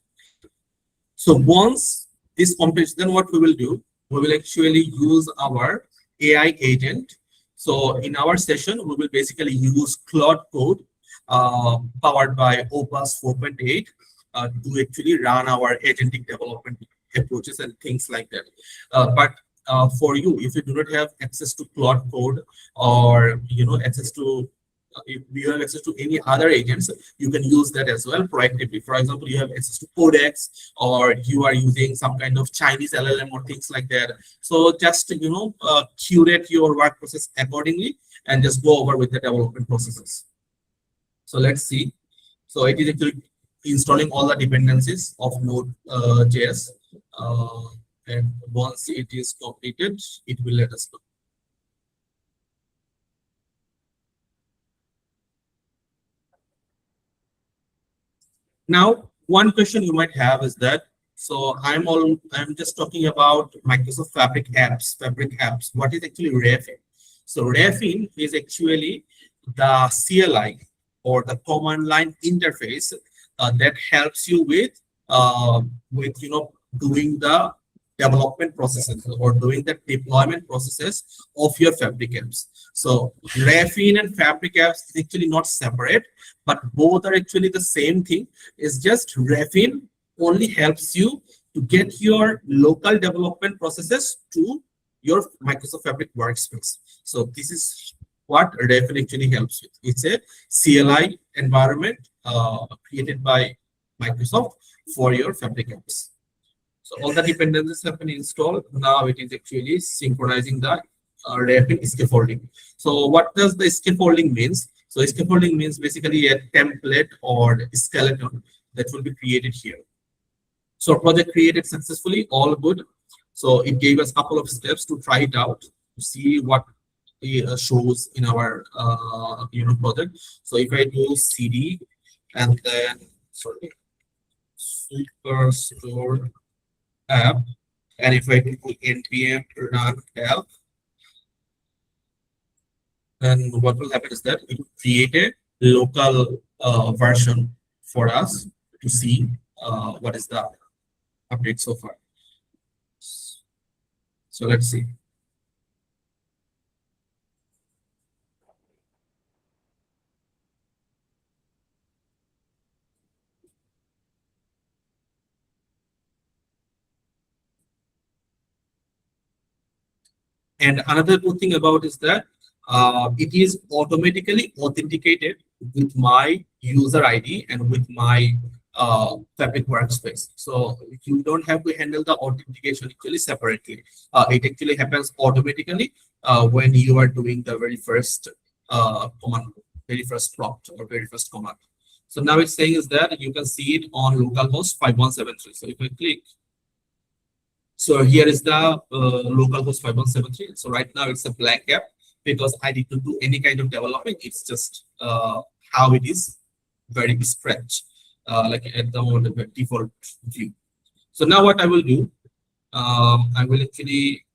So once this completes, then what we will do, we will actually use our AI agent. So in our session, we will basically use Claude Code powered by Opus 4.8 to actually run our agentic development approaches and things like that. But for you, if you do not have access to Claude Code, or access to if you have access to any other agents, you can use that as well proactively. For example, you have access to Codex, or you are using some kind of Chinese LLM or things like that. So just curate your work process accordingly and just go over with the development processes. So let's see. So it is actually installing all the dependencies of Node.js, and once it is completed, it will let us know. Now, one question you might have is that, so I'm just talking about Microsoft Fabric apps. What is actually Rayfin? So Rayfin is actually the CLI, or the command line interface that helps you with doing the development processes or doing the deployment processes of your Fabric apps. So Rayfin and Fabric apps is actually not separate, but both are actually the same thing. It's just Rayfin only helps you to get your local development processes to your Microsoft Fabric workspace. So this is what Rayfin actually helps with. It's a CLI environment created by Microsoft for your Fabric apps. So all the dependencies have been installed. Now it is actually synchronizing the Rayfin scaffolding. So what does the scaffolding means? So scaffolding means basically a template or skeleton that will be created here. So project created successfully, all good. So it gave us a couple of steps to try it out to see what it shows in our project. So if I do CD and then sorry superstore app, and if I do npm run app, then what will happen is that it will create a local version for us to see what is the update so far. So let's see. And another good thing about is that it is automatically authenticated with my user ID and with my Fabric workspace. So you don't have to handle the authentication actually separately. It actually happens automatically when you are doing the very first command, very first prompt or very first command. So now it's saying is that you can see it on localhost 5173. So if I click, so here is the localhost 5173. So right now it's a blank app because I didn't do any kind of development. It's just how it is, very scratch, like at the moment the default view. So now what I will do, I will actually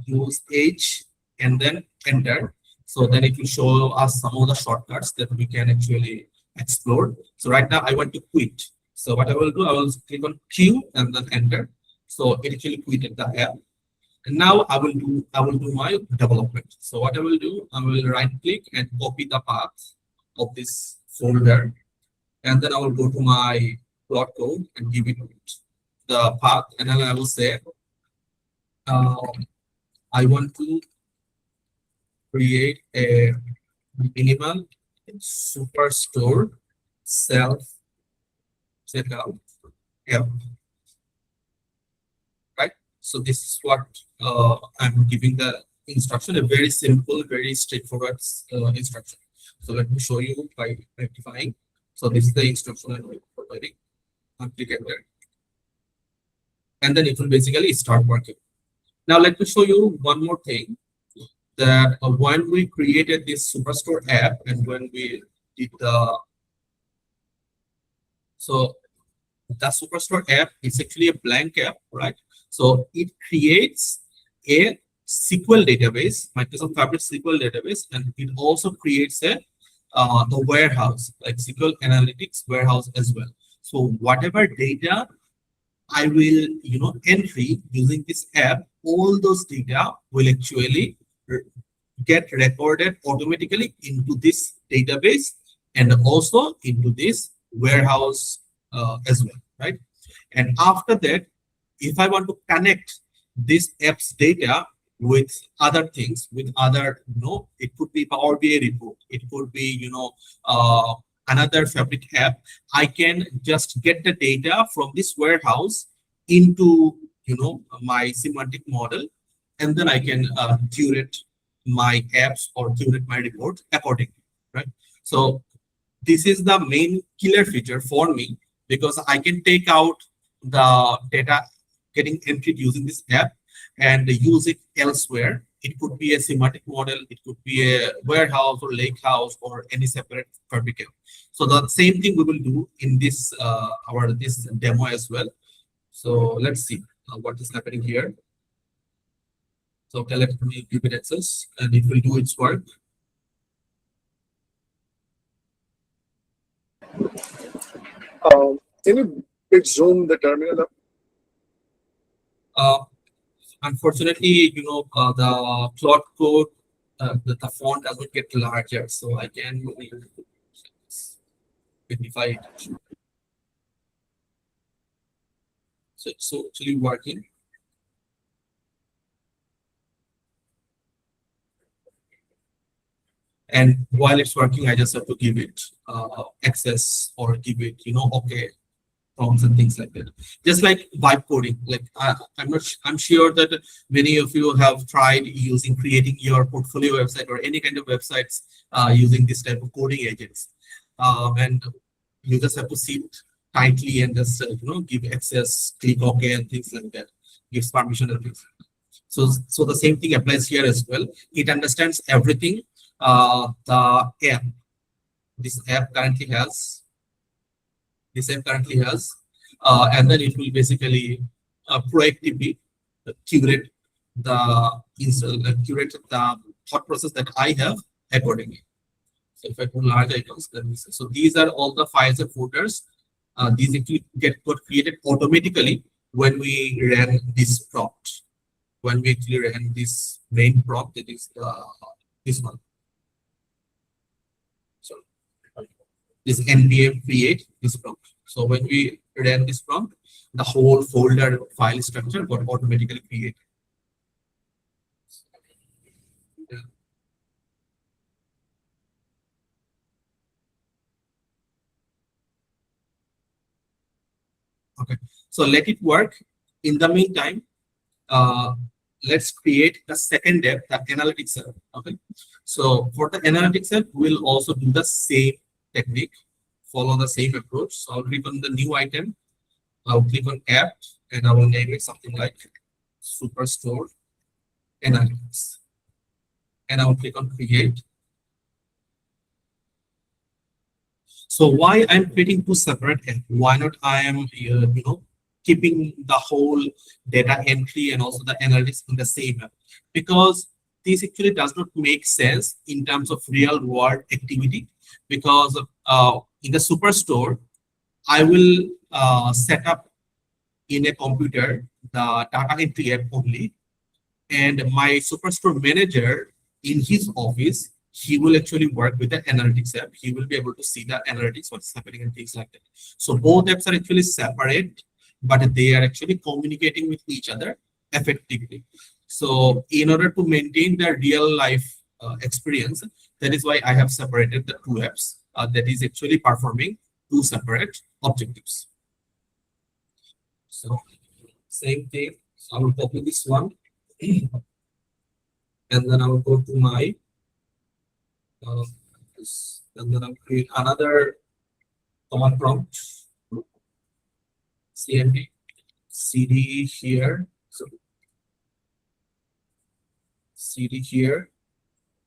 use H and then enter. So then it will show us some of the shortcuts that we can actually explore. So right now I want to quit. So what I will do, I will click on Q and then enter. So it actually quitted the app. And now I will do my development. So what I will do, I will right click and copy the path of this folder. And then I will go to my plot code and give it the path. And then I will say, I want to create a minimal superstore self checkout app. Right? So this is what I'm giving the instruction, a very simple, very straightforward instruction. So let me show you by rectifying. So this is the instruction I'm providing. I'll click enter. And then it will basically start working. Now let me show you one more thing, that when we created this Superstore app and when we did so the Superstore app is actually a blank app, right? So it creates a SQL database, Microsoft Fabric SQL database, and it also creates a the warehouse, like SQL Analytics warehouse as well. So whatever data I will, entry using this app, all those data will actually get recorded automatically into this database and also into this warehouse as well, right? And after that, if I want to connect this app's data with other things, with other, it could be Power BI report, it could be, another Fabric app, I can just get the data from this warehouse into, my semantic model, and then I can curate my apps or curate my report accordingly, right? So this is the main killer feature for me, because I can take out the data getting entered using this app and use it elsewhere. It could be a semantic model, it could be a warehouse or lake house or any separate Fabric app. So the same thing we will do in this this demo as well. So let's see what is happening here. So okay, let me give it access and it will do its work.
Can you bit zoom the terminal up?
Unfortunately, the plot code, the font doesn't get larger, so I can magnify it. So it's actually working. And while it's working, I just have to give it access or give it, okay, prompts and things like that. Just like vibe coding, like I'm sure that many of you have tried using creating your portfolio website or any kind of websites using this type of coding agents, and you just have to sit tightly and just give access, click OK and things like that, gives permission and things. So the same thing applies here as well. It understands everything. The app, this app currently has, and then it will basically proactively curate curate the thought process that I have accordingly. So if I put large icons, then so these are all the files and folders. These actually got created automatically when we ran this prompt. When we actually ran this main prompt, that is this one. So this npm create this prompt. So when we ran this prompt, the whole folder file structure got automatically created. Okay, so let it work. In the meantime, let's create the second app, the analytics app. Okay, so for the analytics app, we'll also do the same technique, follow the same approach. So I'll click on the new item, I'll click on app, and I will name it something like Superstore Analytics, and I will click on create. So why I'm creating two separate apps? Why not I am keeping the whole data entry and also the analytics in the same app? Because this actually does not make sense in terms of real world activity. Because in the Superstore, I will set up in a computer the data entry app only, and my Superstore manager in his office, he will actually work with the analytics app. He will be able to see the analytics, what's happening and things like that. So both apps are actually separate, but they are actually communicating with each other effectively. So in order to maintain the real life experience, that is why I have separated the two apps that is actually performing two separate objectives. So same thing, so I will copy this one and then I will go to my and then I'll create another command prompt, cmd cd here, so cd here,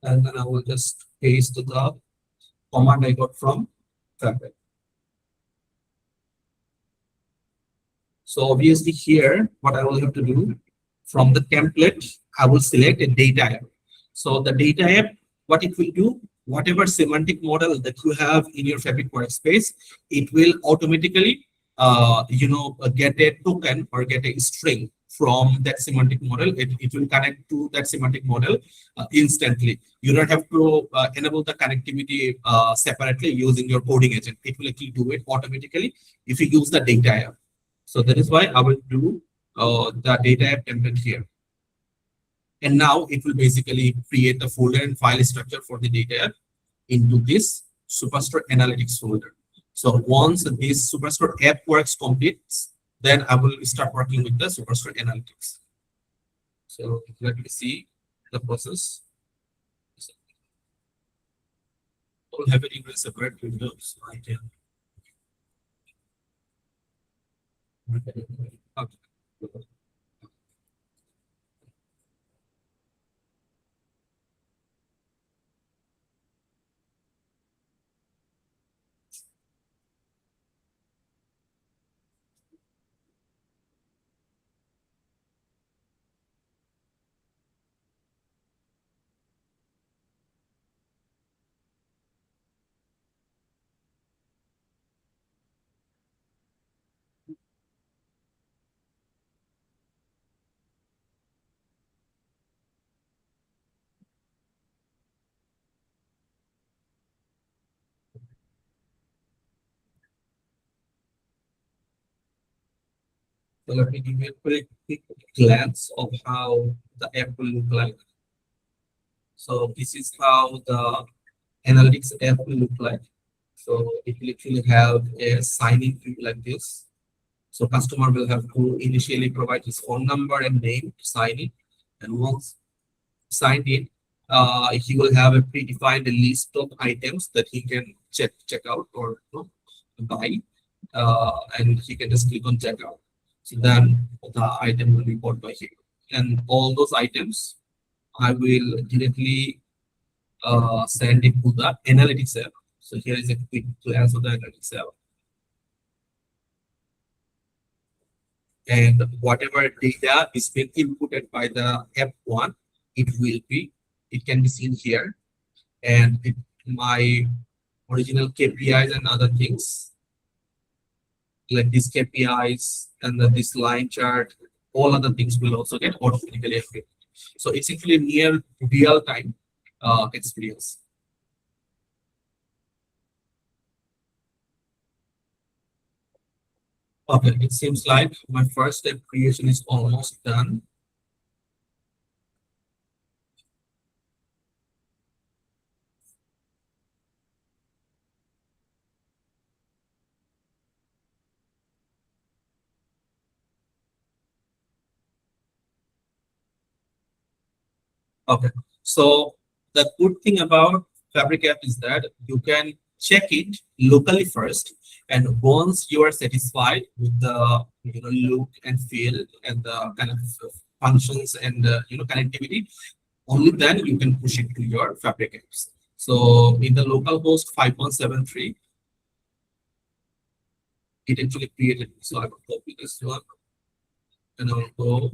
and then I will just paste the command I got from Fabric. So obviously here, what I will have to do from the template, I will select a data app. So the data app, what it will do, whatever semantic model that you have in your Fabric workspace, it will automatically, get a token or get a string from that semantic model. It will connect to that semantic model instantly. You don't have to enable the connectivity separately using your coding agent. It will actually do it automatically if you use the data app. So that is why I will do the data app template here. And now it will basically create the folder and file structure for the data app into this Superstore Analytics folder. So once this Superstore app works completes, then I will start working with the Superstore Analytics. So let me see the process. I will have it in a separate window, so I can. Okay. So let me give you a quick glance of how the app will look like. So this is how the analytics app will look like. So it will actually have a sign-in field like this. So customer will have to initially provide his phone number and name to sign in. And once signed in, he will have a predefined list of items that he can check out or buy, and he can just click on checkout. So then the item will be bought by him, and all those items I will directly send it to the analytics app. So here is a quick glance of the analytics app. And whatever data is being inputted by the app one, it can be seen here. And my original KPIs and other things, like these KPIs and this line chart, all other things will also get automatically updated. So it's actually near real time experience. Okay, it seems like my first step creation is almost done. Okay, so the good thing about Fabric app is that you can check it locally first, and once you are satisfied with the look and feel and the kind of functions and connectivity, only then you can push it to your Fabric apps. So in the local host 5.73, it actually created. So I will copy this one and I will go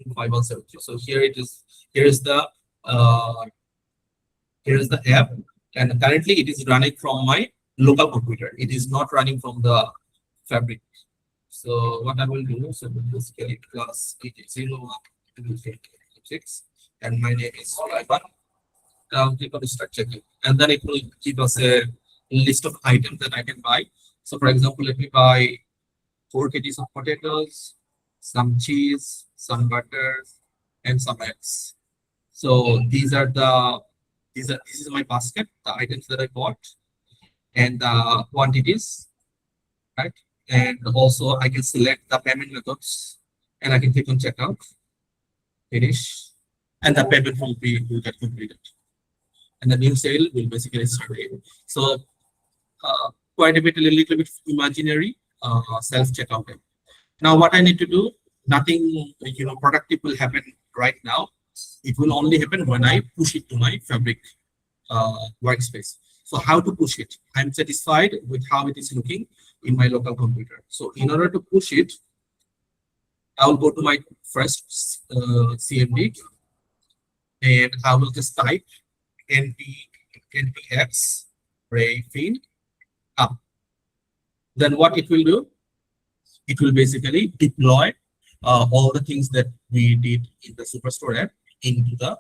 5.73. So here it is. Here's the app, and currently it is running from my local computer. It is not running from the Fabric. So what I will do, so basically class 8.0.1.6, and my name is Rayfin. I'll click on start checking, and then it will give us a list of items that I can buy. So for example, let me buy 4 kgs of potatoes, some cheese, some butter, and some eggs. So this is my basket, the items that I bought, and the quantities, right? And also I can select the payment methods, and I can click on checkout, finish, and the payment will get completed, and the new sale will basically start. So quite a little bit imaginary self checkout. Now what I need to do, nothing productive will happen right now. It will only happen when I push it to my Fabric workspace. So how to push it? I'm satisfied with how it is looking in my local computer. So in order to push it, I will go to my first CMD, and I will just type npx Rayfin up. Then what it will do? It will basically deploy all the things that we did in the Superstore app into the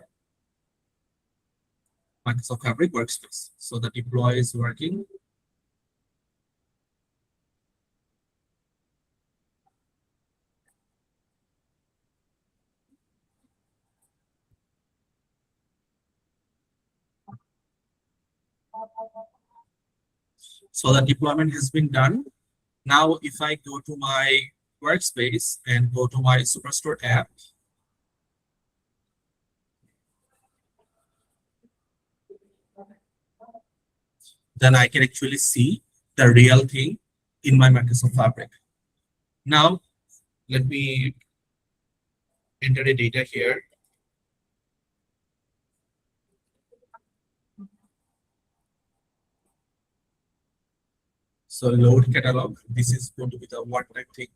Microsoft Fabric workspace. So the deploy is working. So the deployment has been done. Now, if I go to my workspace and go to my Superstore app, then I can actually see the real thing in my Microsoft Fabric. Now, let me enter the data here. So load catalog, this is going to be the one-time thing.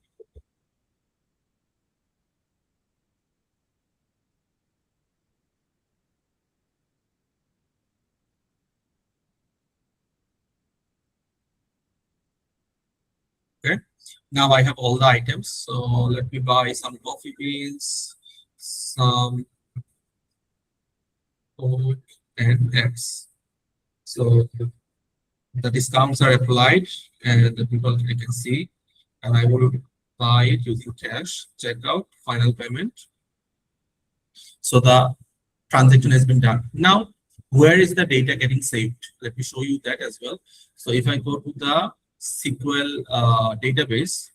Okay, now I have all the items. So let me buy some coffee beans, some Coke, and eggs. So the discounts are applied, and the people can see, and I will buy it using cash, checkout, final payment. So the transaction has been done. Now, where is the data getting saved? Let me show you that as well. So if I go to the SQL database,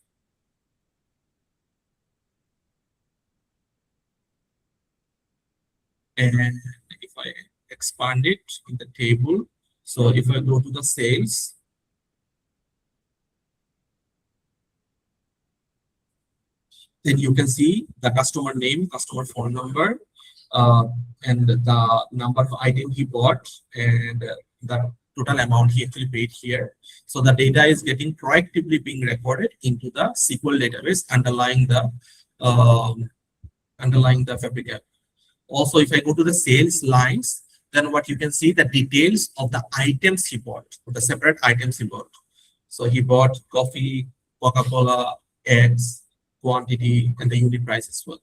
And if I expand it in the table, so if I go to the sales, then you can see the customer name, customer phone number, uh, and the number of item he bought, and the total amount he actually paid here. So the data is getting proactively being recorded into the SQL database underlying the Fabric app. Also, if I go to the sales lines, then what you can see the details of the items he bought, the separate items he bought. So he bought coffee, Coca-Cola, eggs, quantity, and the unit price as well.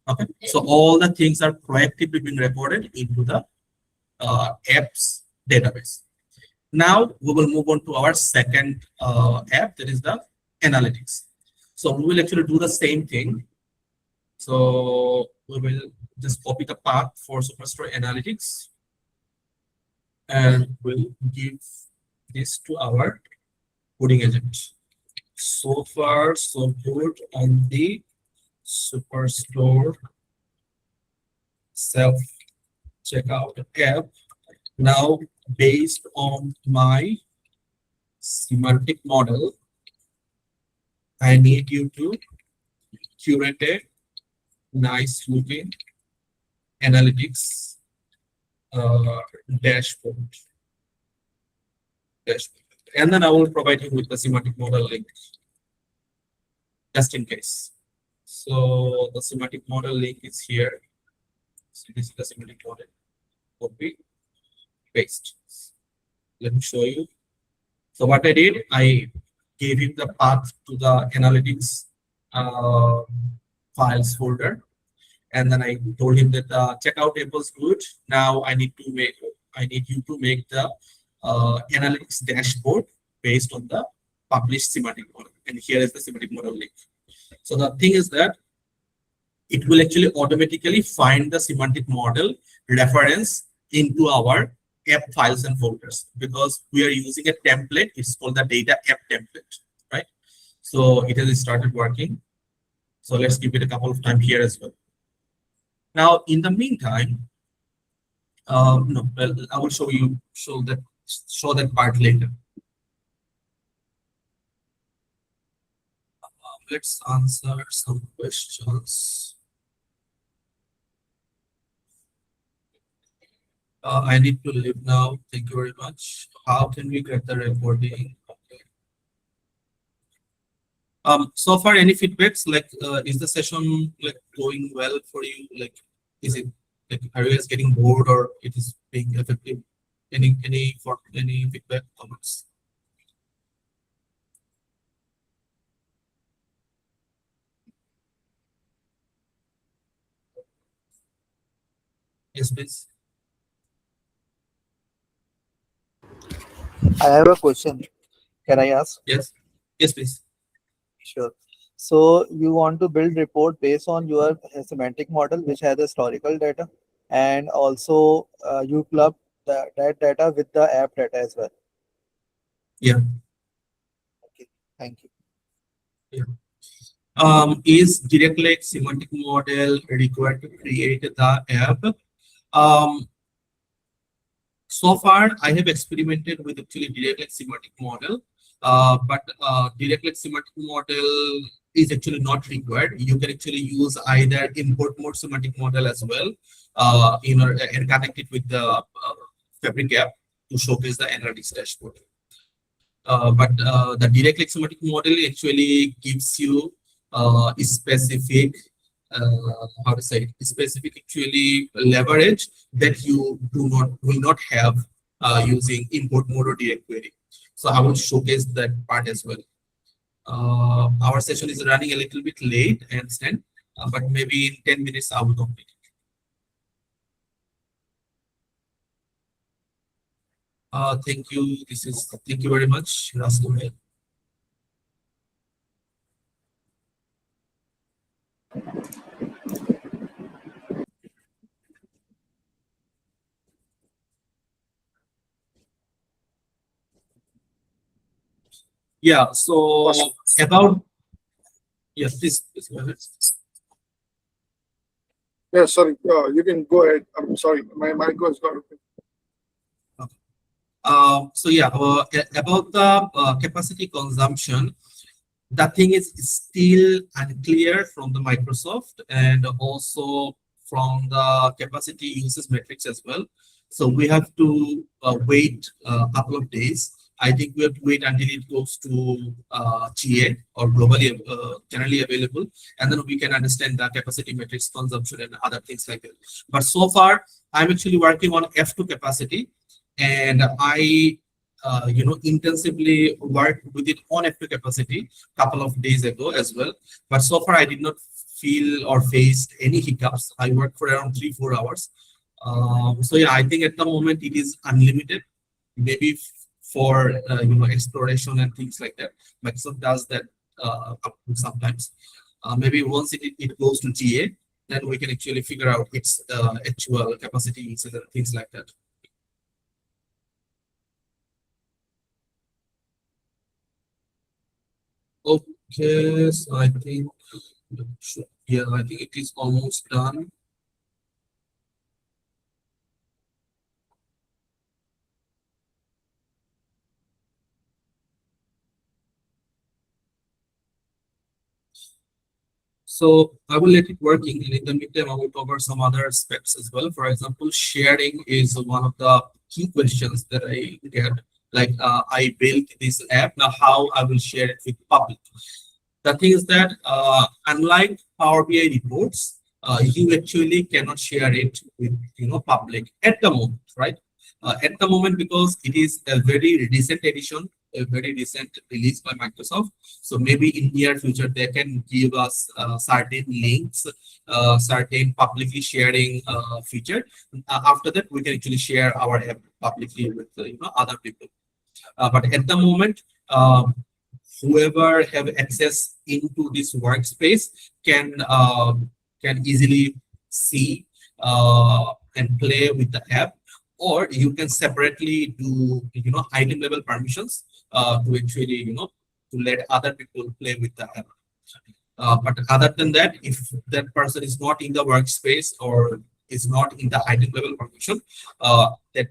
Okay, so all the things are proactively being recorded into the apps database. Now we will move on to our second app, that is the analytics. So we will actually do the same thing. So we will just copy the path for Superstore Analytics, and we'll give this to our coding agent. So far, so good on the Superstore self-checkout app. Now, based on my semantic model, I need you to curate a nice looking analytics dashboard. And then I will provide you with the semantic model link just in case. So the semantic model link is here. So this is the semantic model. Copy, paste. Let me show you. So what I did, I gave him the path to the analytics files folder, and then I told him that the checkout app was good. Now I need you to make the analytics dashboard based on the published semantic model. And here is the semantic model link. So the thing is that it will actually automatically find the semantic model reference into our app files and folders, because we are using a template. It's called the data app template, right? So it has started working. So let's give it a couple of times here as well. Now, in the meantime, no, well, I will show that part later. Let's answer some questions. I need to leave now. Thank you very much. How can we get the recording? Okay. So far, any feedbacks? Like, is the session like going well for you? Like, is it like, are you guys getting bored, or it is being effective? Any feedback, comments? Yes, please.
I have a question. Can I ask?
Yes. Yes, please.
Sure. So you want to build report based on your semantic model, which has historical data, and also you club that data with the app data as well.
Yeah.
Okay. Thank you.
Is direct semantic model required to create the app? So far, I have experimented with actually direct semantic model, but direct semantic model is actually not required. You can actually use either import mode semantic model as well, and connect it with the Fabric app to showcase the analytics dashboard. But the direct semantic model actually gives you specific how to say it, specific actually leverage that you will not have using import mode or direct query. So I will showcase that part as well. Our session is running a little bit late, I understand, but maybe in 10 minutes I will complete it. Thank you. Thank you very much, Rasmus. Yeah, so about, yes, please go ahead.
Yeah, sorry. You can go ahead. I'm sorry. My mic was got open.
So yeah, about the capacity consumption, the thing is still unclear from the Microsoft and also from the capacity usage metrics as well. So we have to wait a couple of days. I think we have to wait until it goes to GA or globally generally available, and then we can understand the capacity metrics, consumption, and other things like that. But so far, I'm actually working on F2 capacity, and I intensively worked with it on F2 capacity couple of days ago as well. But so far, I did not feel or faced any hiccups. I worked for around 3-4 hours. So yeah, I think at the moment it is unlimited. Maybe for exploration and things like that. Microsoft does that sometimes. Maybe once it goes to GA, then we can actually figure out its actual capacity usage and things like that. Okay, so I think, yeah, I think it is almost done. So I will let it working, and in the meantime, I will cover some other aspects as well. For example, sharing is one of the key questions that I get. Like, I built this app, now how I will share it with public. The thing is that unlike Power BI reports, you actually cannot share it with public at the moment, right? At the moment, because it is a very recent edition, a very recent release by Microsoft. So maybe in near future they can give us certain links, certain publicly sharing feature. After that, we can actually share our app publicly with other people. But at the moment, whoever have access into this workspace can easily see and play with the app, or you can separately do item level permissions to actually to let other people play with the app. But other than that, if that person is not in the workspace or is not in the item level permission, that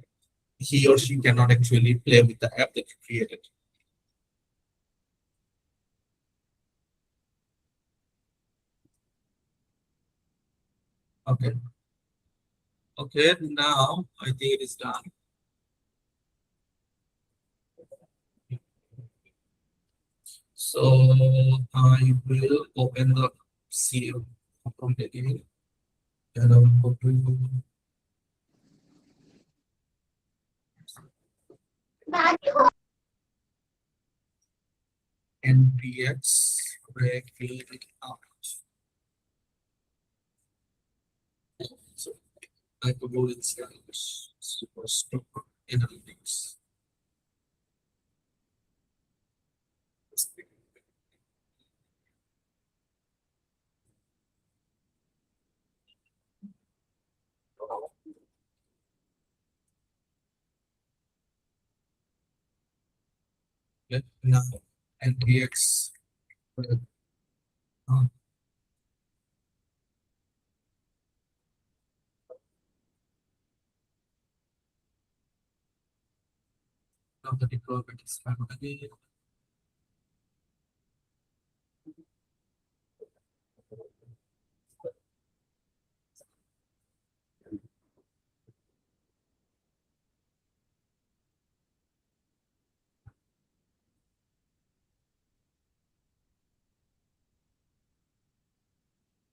he or she cannot actually play with the app that you created. Okay. Okay, now I think it is done. So I will open the seal from the beginning, and I will go to NPX Rayfin out. So I will go inside Superstore Analytics. Okay, now NPX. Uh, now the deployment is happening.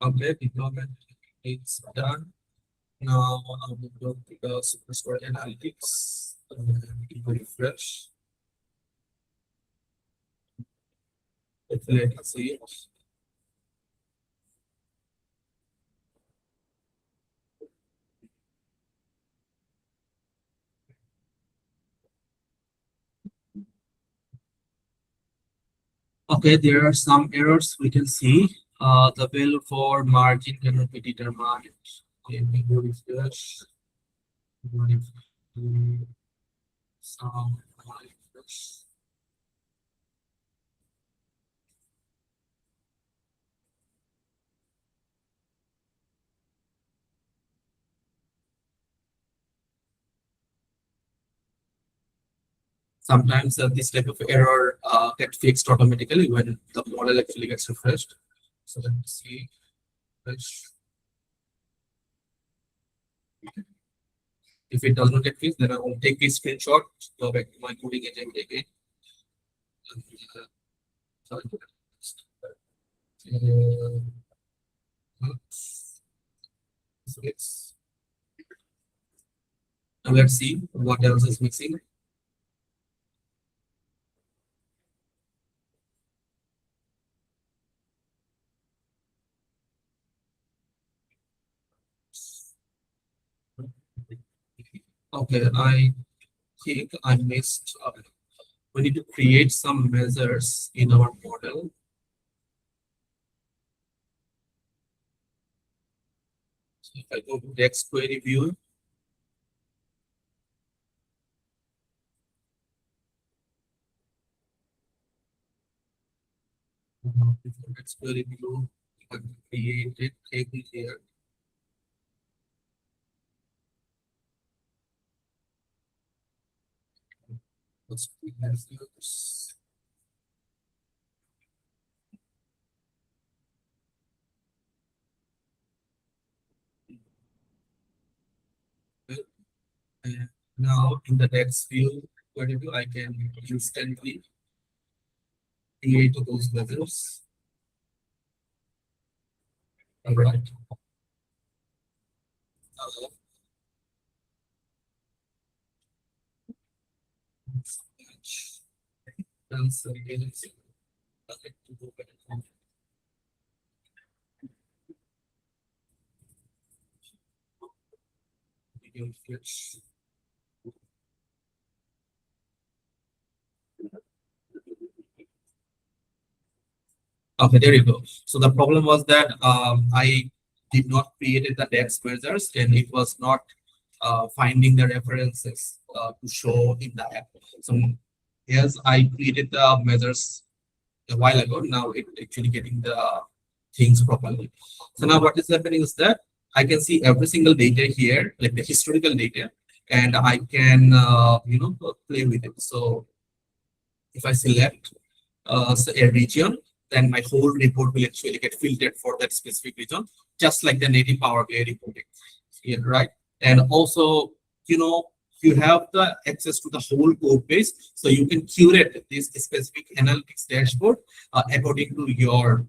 Okay, deployment is done. Now I will go to the Superstore Analytics. It will refresh. Hopefully I can see it. Okay, there are some errors we can see. The value for margin cannot be determined. Okay, we go refresh. What if some refresh? sometimes this type of error get fixed automatically when the model actually gets refreshed. So let me see. If it does not get fixed, then I will take a screenshot, go back to my coding agent again. Sorry. So let's see what else is missing. Okay, I think I missed. We need to create some measures in our model. So if I go to text query view, before text query view, I can create a table here. Let's do this. And now in the text view, query view, I can instantly create those measures. All right. Okay, there you go. So the problem was that I did not create the text measures and it was not finding the references to show in the app. So yes, I created the measures a while ago. Now it actually getting the things properly. So now what is happening is that I can see every single data here, like the historical data, and I can play with it. So if I select so a region, then my whole report will actually get filtered for that specific region, just like the native Power BI reporting. Yeah, right. And also, you know, you have the access to the whole code base, so you can curate this specific analytics dashboard according to your,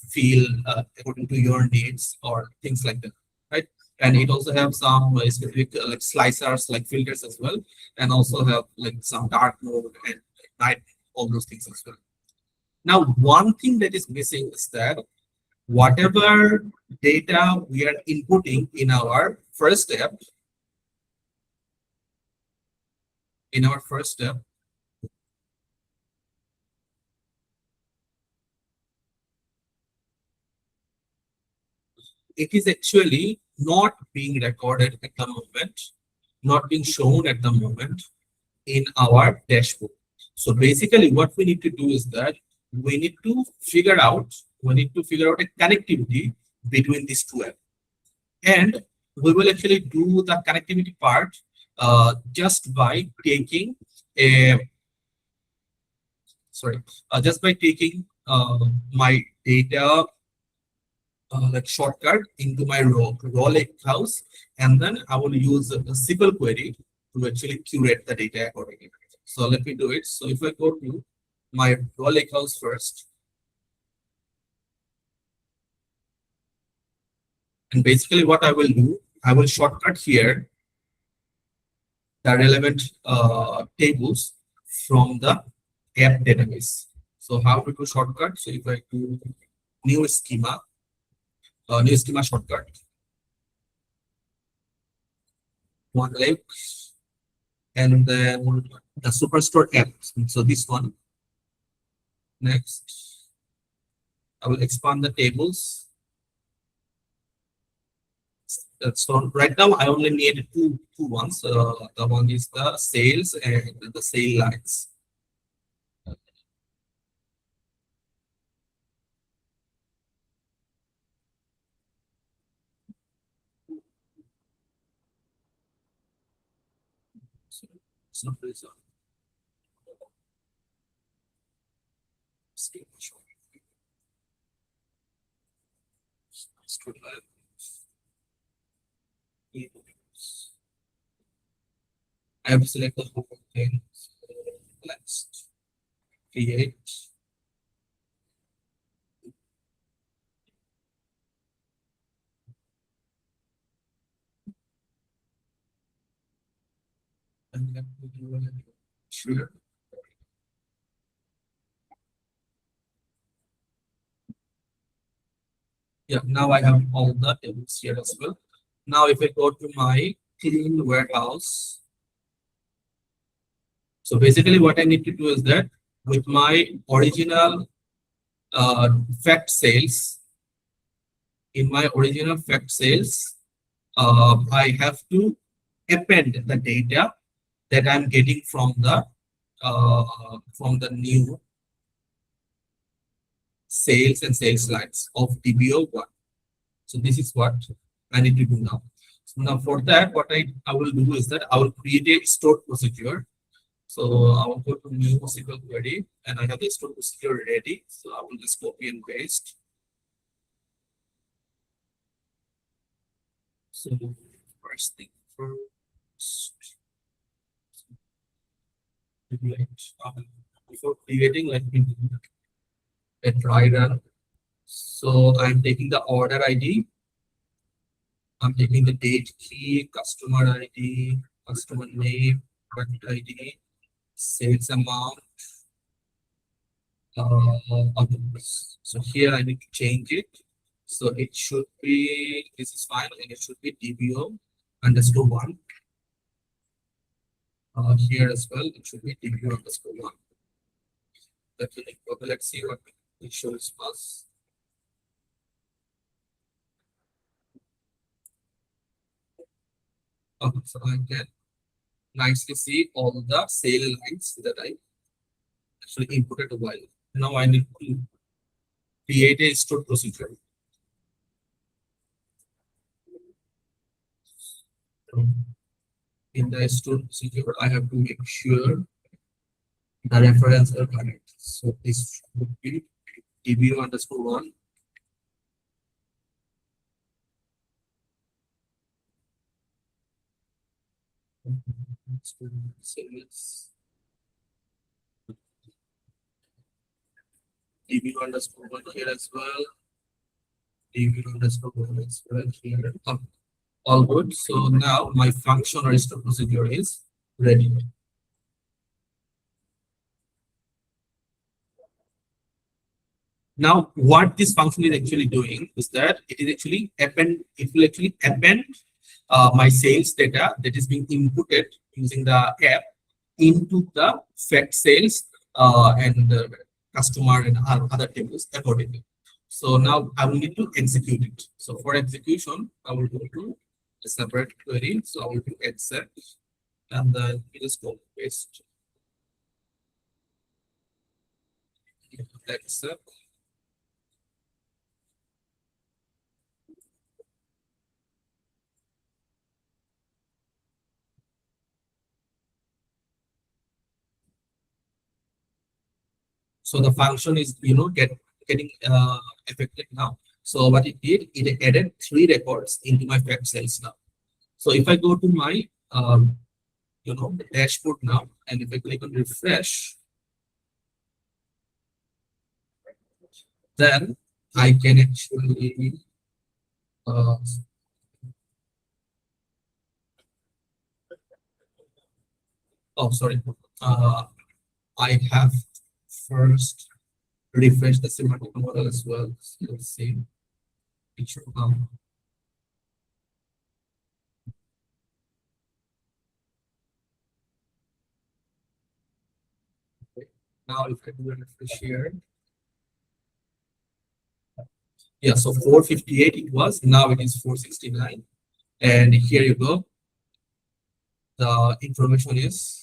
field, according to your needs or things like that, right? And it also have some specific like slicers, like filters as well, and also have like some dark mode and night, all those things as well. Now, one thing that is missing is that whatever data we are inputting in our first step, it is actually not being recorded at the moment, not being shown at the moment in our dashboard. So basically what we need to do is that we need to figure out a connectivity between these two apps. And we will actually do the connectivity part just by taking a just by taking my data like shortcut into my raw lake house, and then I will use a SQL query to actually curate the data accordingly. So let me do it. So if I go to my raw lake house first, and basically what I will do, I will shortcut here the relevant tables from the app database. So how to do shortcut? So if I do new schema shortcut, one lake, and then the superstore app. So this one. Next, I will expand the tables. So right now I only need two ones. The one is the sales and the sale lines. So it's not result. I have to select the whole thing. So let's create. And let me do it. Sure. Yeah, now I have all the tables here as well. Now, if I go to my clean warehouse, so basically what I need to do is that with my original fact sales, in my original fact sales, I have to append the data that I'm getting from the new sales and sales lines of DBO1. So this is what I need to do now. So now for that, what I will do is that I will create a stored procedure. So I will go to new SQL query and I have the stored procedure ready. So I will just copy and paste. So first thing first. Before creating, let me do a try run. So I'm taking the order ID. I'm taking the date key, customer ID, customer name, product ID, sales amount. So here I need to change it. So it should be, this is fine, and it should be DBO underscore 1. Here as well, it should be DBO underscore 1. Okay, let's see what it shows us. So I can nicely see all the sale lines that I actually inputted a while. Now I need to create a stored procedure. In the stored procedure, I have to make sure the reference are correct. So this would be DBO underscore 1. DBO underscore 1 here as well. DBO underscore 1 as well here. All good. So now my function or stored procedure is ready. Now, what this function is actually doing is that it is actually append. It will actually append my sales data that is being inputted using the app into the fact sales and customer and other tables accordingly. So now I will need to execute it. So for execution, I will go to a separate query. So I will do exec and then we just go paste. Exec. So the function is, getting affected now. So what it did, it added 3 records into my fact sales now. So if I go to my, the dashboard now, and if I click on refresh, then I can actually, oh, sorry. I have first refresh the semantic model as well. So let's see. It should come. Okay. Now, if I do a refresh here, yeah, so 458 it was. Now it is 469, and here you go. The information is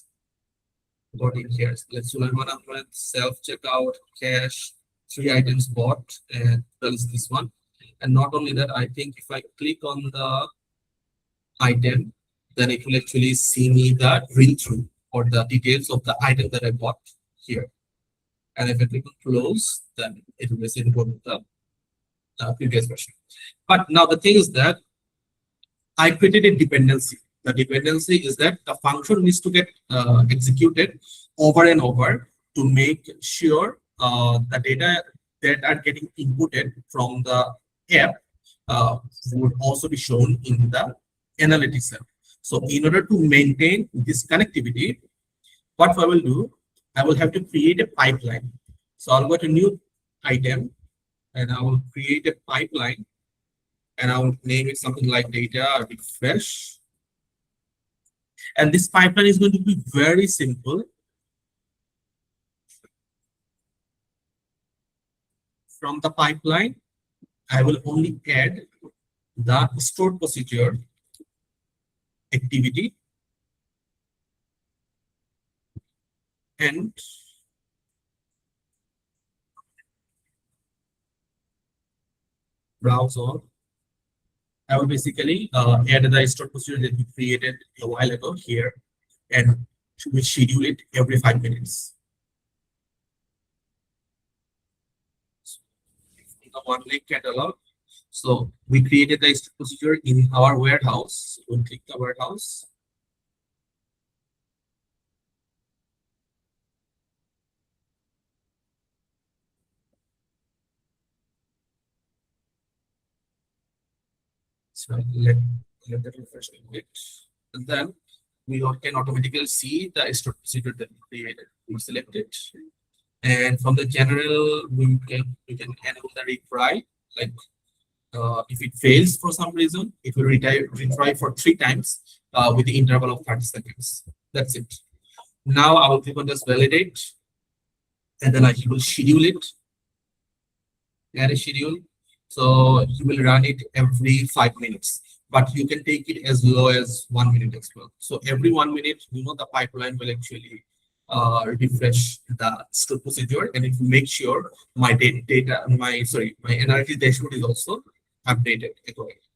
got in here. Let's Sulaiman Ahmed, self-checkout, cash, 3 items bought, and that is this one. And not only that, I think if I click on the item, then it will actually see me the read through or the details of the item that I bought here. And if I click on close, then it will basically go to the previous version. But now the thing is that I created a dependency. The dependency is that the function needs to get executed over and over to make sure the data that are getting inputted from the app would also be shown in the analytics app. So in order to maintain this connectivity, what I will do, I will have to create a pipeline. So I'll go to new item and I will create a pipeline and I will name it something like data refresh. And this pipeline is going to be very simple. From the pipeline, I will only add the stored procedure activity and browse all. I will basically add the stored procedure that we created a while ago here and we schedule it every 5 minutes. The one link catalog. So we created the stored procedure in our warehouse. We'll click the warehouse. So let that refresh a bit. And then we can automatically see the stored procedure that we created. We select it. And from the general, we can enable the retry. Like if it fails for some reason, it will retry for 3 times with the interval of 30 seconds. That's it. Now I will click on just validate, and then I will schedule it. Add a schedule. So you will run it every 5 minutes, but you can take it as low as 1 minute as well. So every 1 minute, the pipeline will actually refresh the stored procedure, and it will make sure my my analytics dashboard is also updated accordingly.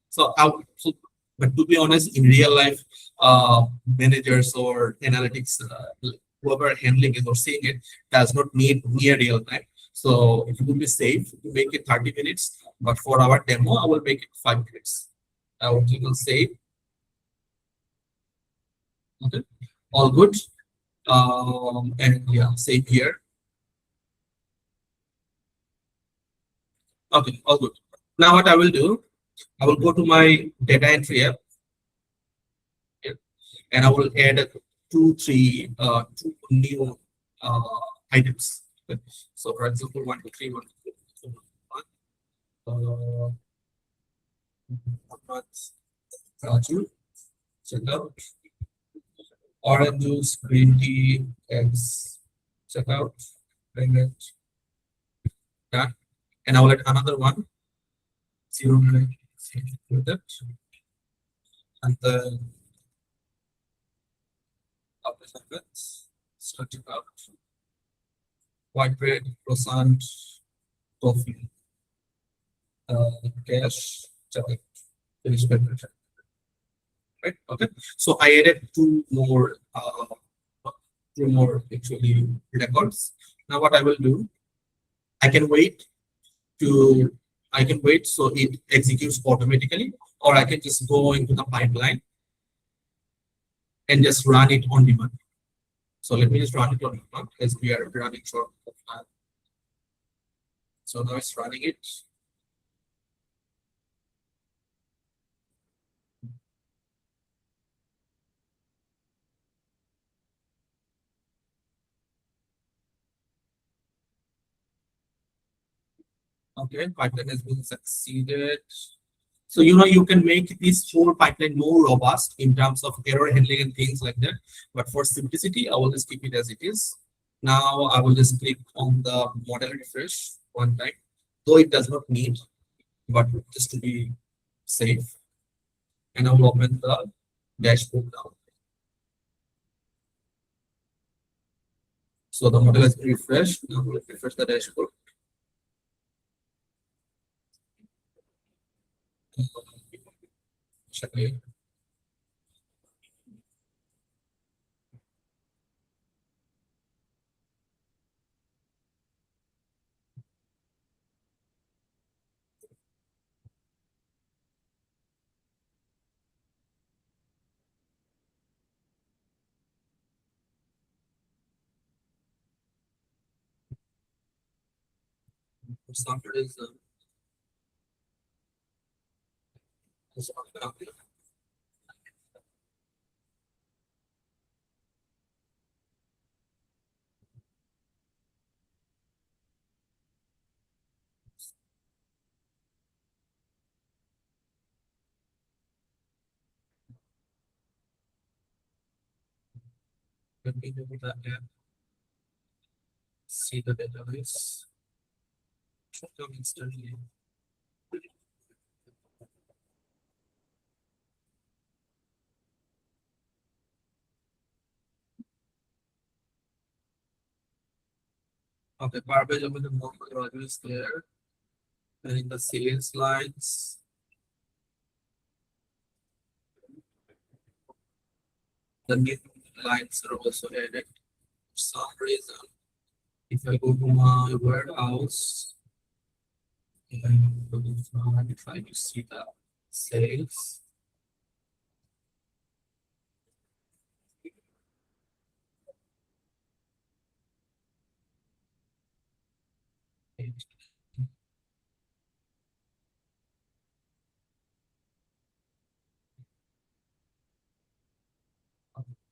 But to be honest, in real life, managers or analytics, whoever handling it or seeing it, does not need near real time. So it will be safe to make it 30 minutes, but for our demo, I will make it 5 minutes. I will click on save. Okay, all good. And yeah, save here. Okay, all good. Now what I will do, I will go to my data entry app here, and I will add two new items. Okay. So for example, 1, 2, 3, 1, 2, 3, 1. Raju, check out. Orange juice, green tea, eggs, check out. Bring it. Done. And I will add another one. 0.9 that. And then after that, start it out. White bread, croissant, coffee, cash, chocolate, finished beverage. Right? Okay. So I added two more actually records. Now what I will do, I can wait so it executes automatically, or I can just go into the pipeline and just run it on demand. So let me just run it on demand as we are running short of time. So now it's running it. Okay, pipeline has been succeeded. So you can make this whole pipeline more robust in terms of error handling and things like that. But for simplicity, I will just keep it as it is. Now I will just click on the model refresh one time, though it does not need, but just to be safe. And I will open the dashboard now. So the model has been refreshed. Now we'll refresh the dashboard. Check it. some reason. It's not happening. Let me do that again. See the database. Should come instantly. Okay, garbage over the normal value is there. And in the sales lines, the new lines are also added. For some reason, if I go to my warehouse, and try to see the sales.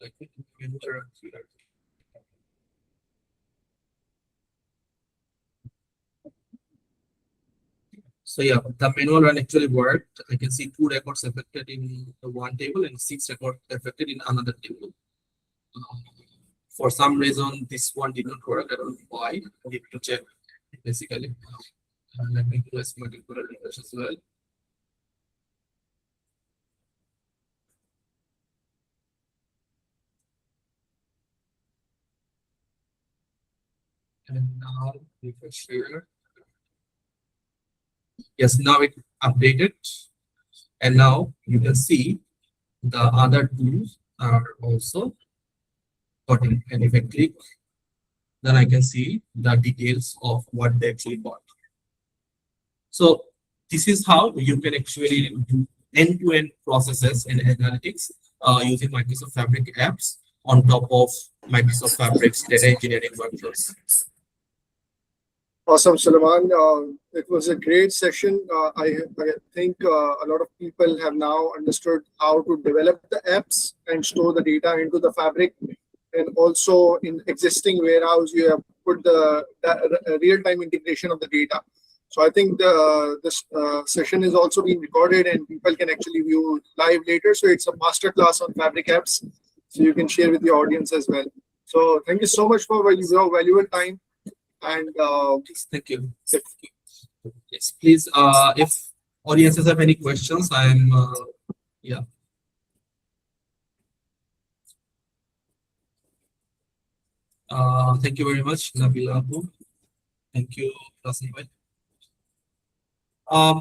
Like enter here. So yeah, the manual run actually worked. I can see 2 records affected in the one table and 6 records affected in another table. For some reason, this one did not work. I don't know why. I need to check basically. Let me do a multiple refresh as well. And now refresh here. Yes, now it updated. And now you can see the other tools are also cutting. And if I click, then I can see the details of what they actually bought. So this is how you can actually do end-to-end processes in analytics using Microsoft Fabric apps on top of Microsoft Fabric's data engineering workflows.
Awesome, Sulaiman. It was a great session. I think a lot of people have now understood how to develop the apps and store the data into the Fabric. And also in existing warehouse, you have put the real-time integration of the data. So I think this session is also being recorded and people can actually view live later. So it's a masterclass on Fabric apps. So you can share with the audience as well. So thank you so much for your valuable time. And
Thank you. Yes, please. If audiences have any questions, I'm yeah. Thank you very much, Nabila Abu. Thank you, Rasim bhai.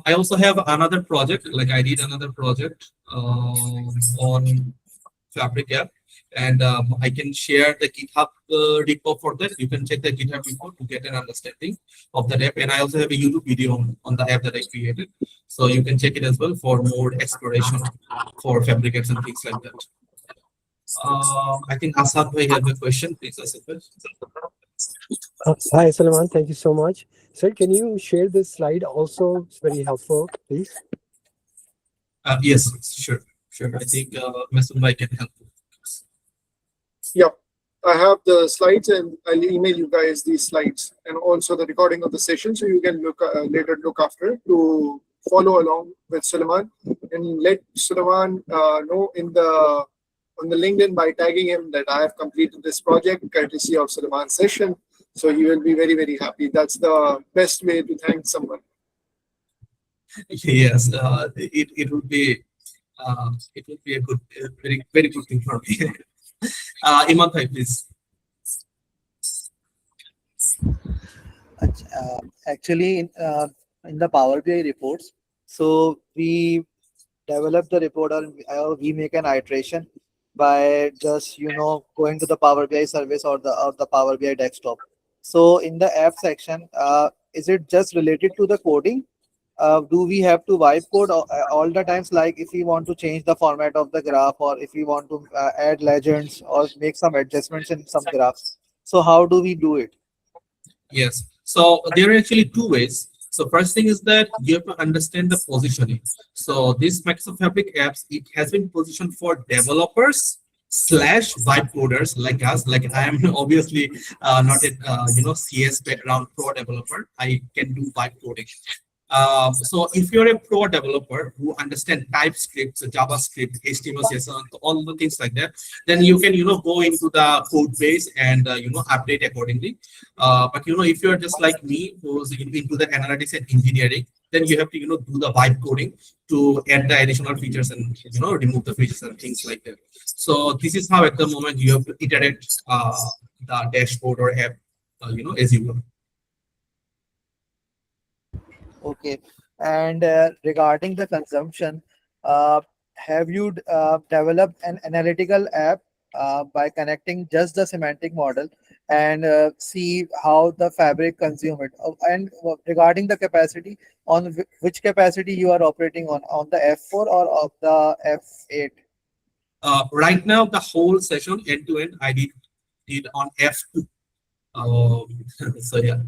I also have another project. Like I did another project on Fabric app, and I can share the GitHub repo for that. You can check the GitHub repo to get an understanding of the app. And I also have a YouTube video on the app that I created, so you can check it as well for more exploration for Fabric apps and things like that. I think Asad bhai have a question. Please, Asad bhai.
Hi, Sulaiman. Thank you so much. Sir, can you share this slide also? It's very helpful, please.
Yes, sure. I think Masood bhai can help.
yeah, I have the slides and I'll email you guys these slides and also the recording of the session, so you can look later look after to follow along with Sulaiman and let Sulaiman know on the LinkedIn by tagging him that I have completed this project courtesy of Sulaiman's session. So he will be very, very happy. That's the best way to thank someone.
Yes, it would be a good, very very good thing for me. Iman bhai, please.
Actually, in the Power BI reports, so we develop the report or we make an iteration by just going to the Power BI service or the Power BI desktop. So in the app section, is it just related to the coding? Do we have to wipe code all the times? Like if we want to change the format of the graph, or if we want to add legends or make some adjustments in some graphs. So how do we do it?
Yes. So there are actually two ways. So first thing is that you have to understand the positioning. So this Microsoft Fabric apps, it has been positioned for developers slash vibe coders like us. Like I am obviously not a CS background pro developer. I can do vibe coding. So if you're a pro developer who understand TypeScript, JavaScript, HTML, CSS, all the things like that, then you can go into the code base and update accordingly. But if you're just like me, who's into the analytics and engineering, then you have to do the vibe coding to add the additional features and remove the features and things like that. So this is how at the moment you have to iterate the dashboard or app as you go.
Okay. And regarding the consumption, have you developed an analytical app by connecting just the semantic model and see how the fabric consume it? And regarding the capacity, on which capacity you are operating on the F4 or of the F8?
Right now, the whole session end to end, I did on F2. So yeah.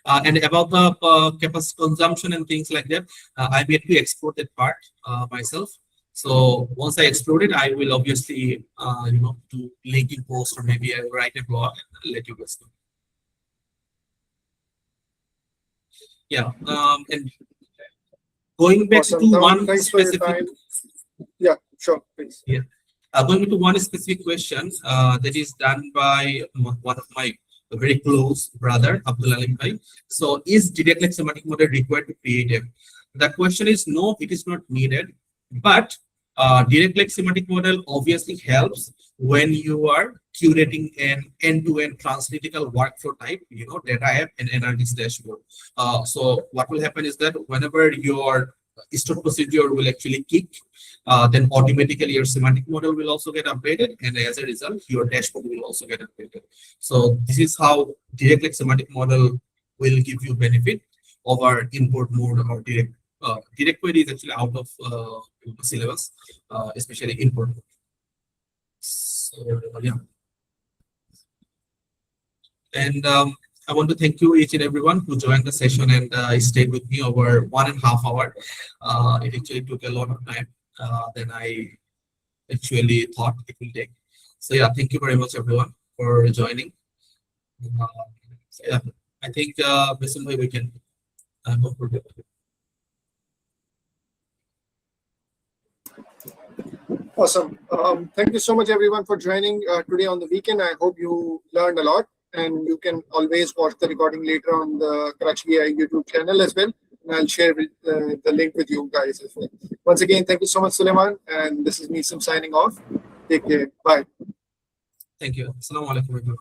And about the capacity consumption and things like that, I'm yet to explore that part myself. So once I explore it, I will obviously, do linking post or maybe I write a blog and let you guys know. Yeah. And going back
Awesome.
to
Now,
one
thanks for your
specific.
time. Yeah, sure, please.
Yeah. Going to one specific question that is done by one of my very close brother, Abdul Alim Bhai. So, is direct semantic model required to create it? The question is no, it is not needed. But direct semantic model obviously helps when you are curating an end-to-end translytical workflow type, data app and analytics dashboard. So, what will happen is that whenever your stored procedure will actually kick, then automatically your semantic model will also get updated, and as a result, your dashboard will also get updated. So this is how direct semantic model will give you benefit over import mode or direct. Direct query is actually out of syllabus, especially import mode. So yeah, and I want to thank you each and everyone who joined the session and stayed with me over 1.5 hours. It actually took a lot of time than I actually thought it will take. So yeah, thank you very much everyone for joining. So yeah, I think basically we can go for it.
Awesome. Thank you so much, everyone, for joining today on the weekend. I hope you learned a lot, and you can always watch the recording later on the Karachi AI YouTube channel as well. And I'll share the link with you guys as well. Once again, thank you so much, Sulaiman. And this is me signing off. Take care. Bye.
Thank you. Assalamu alaikum.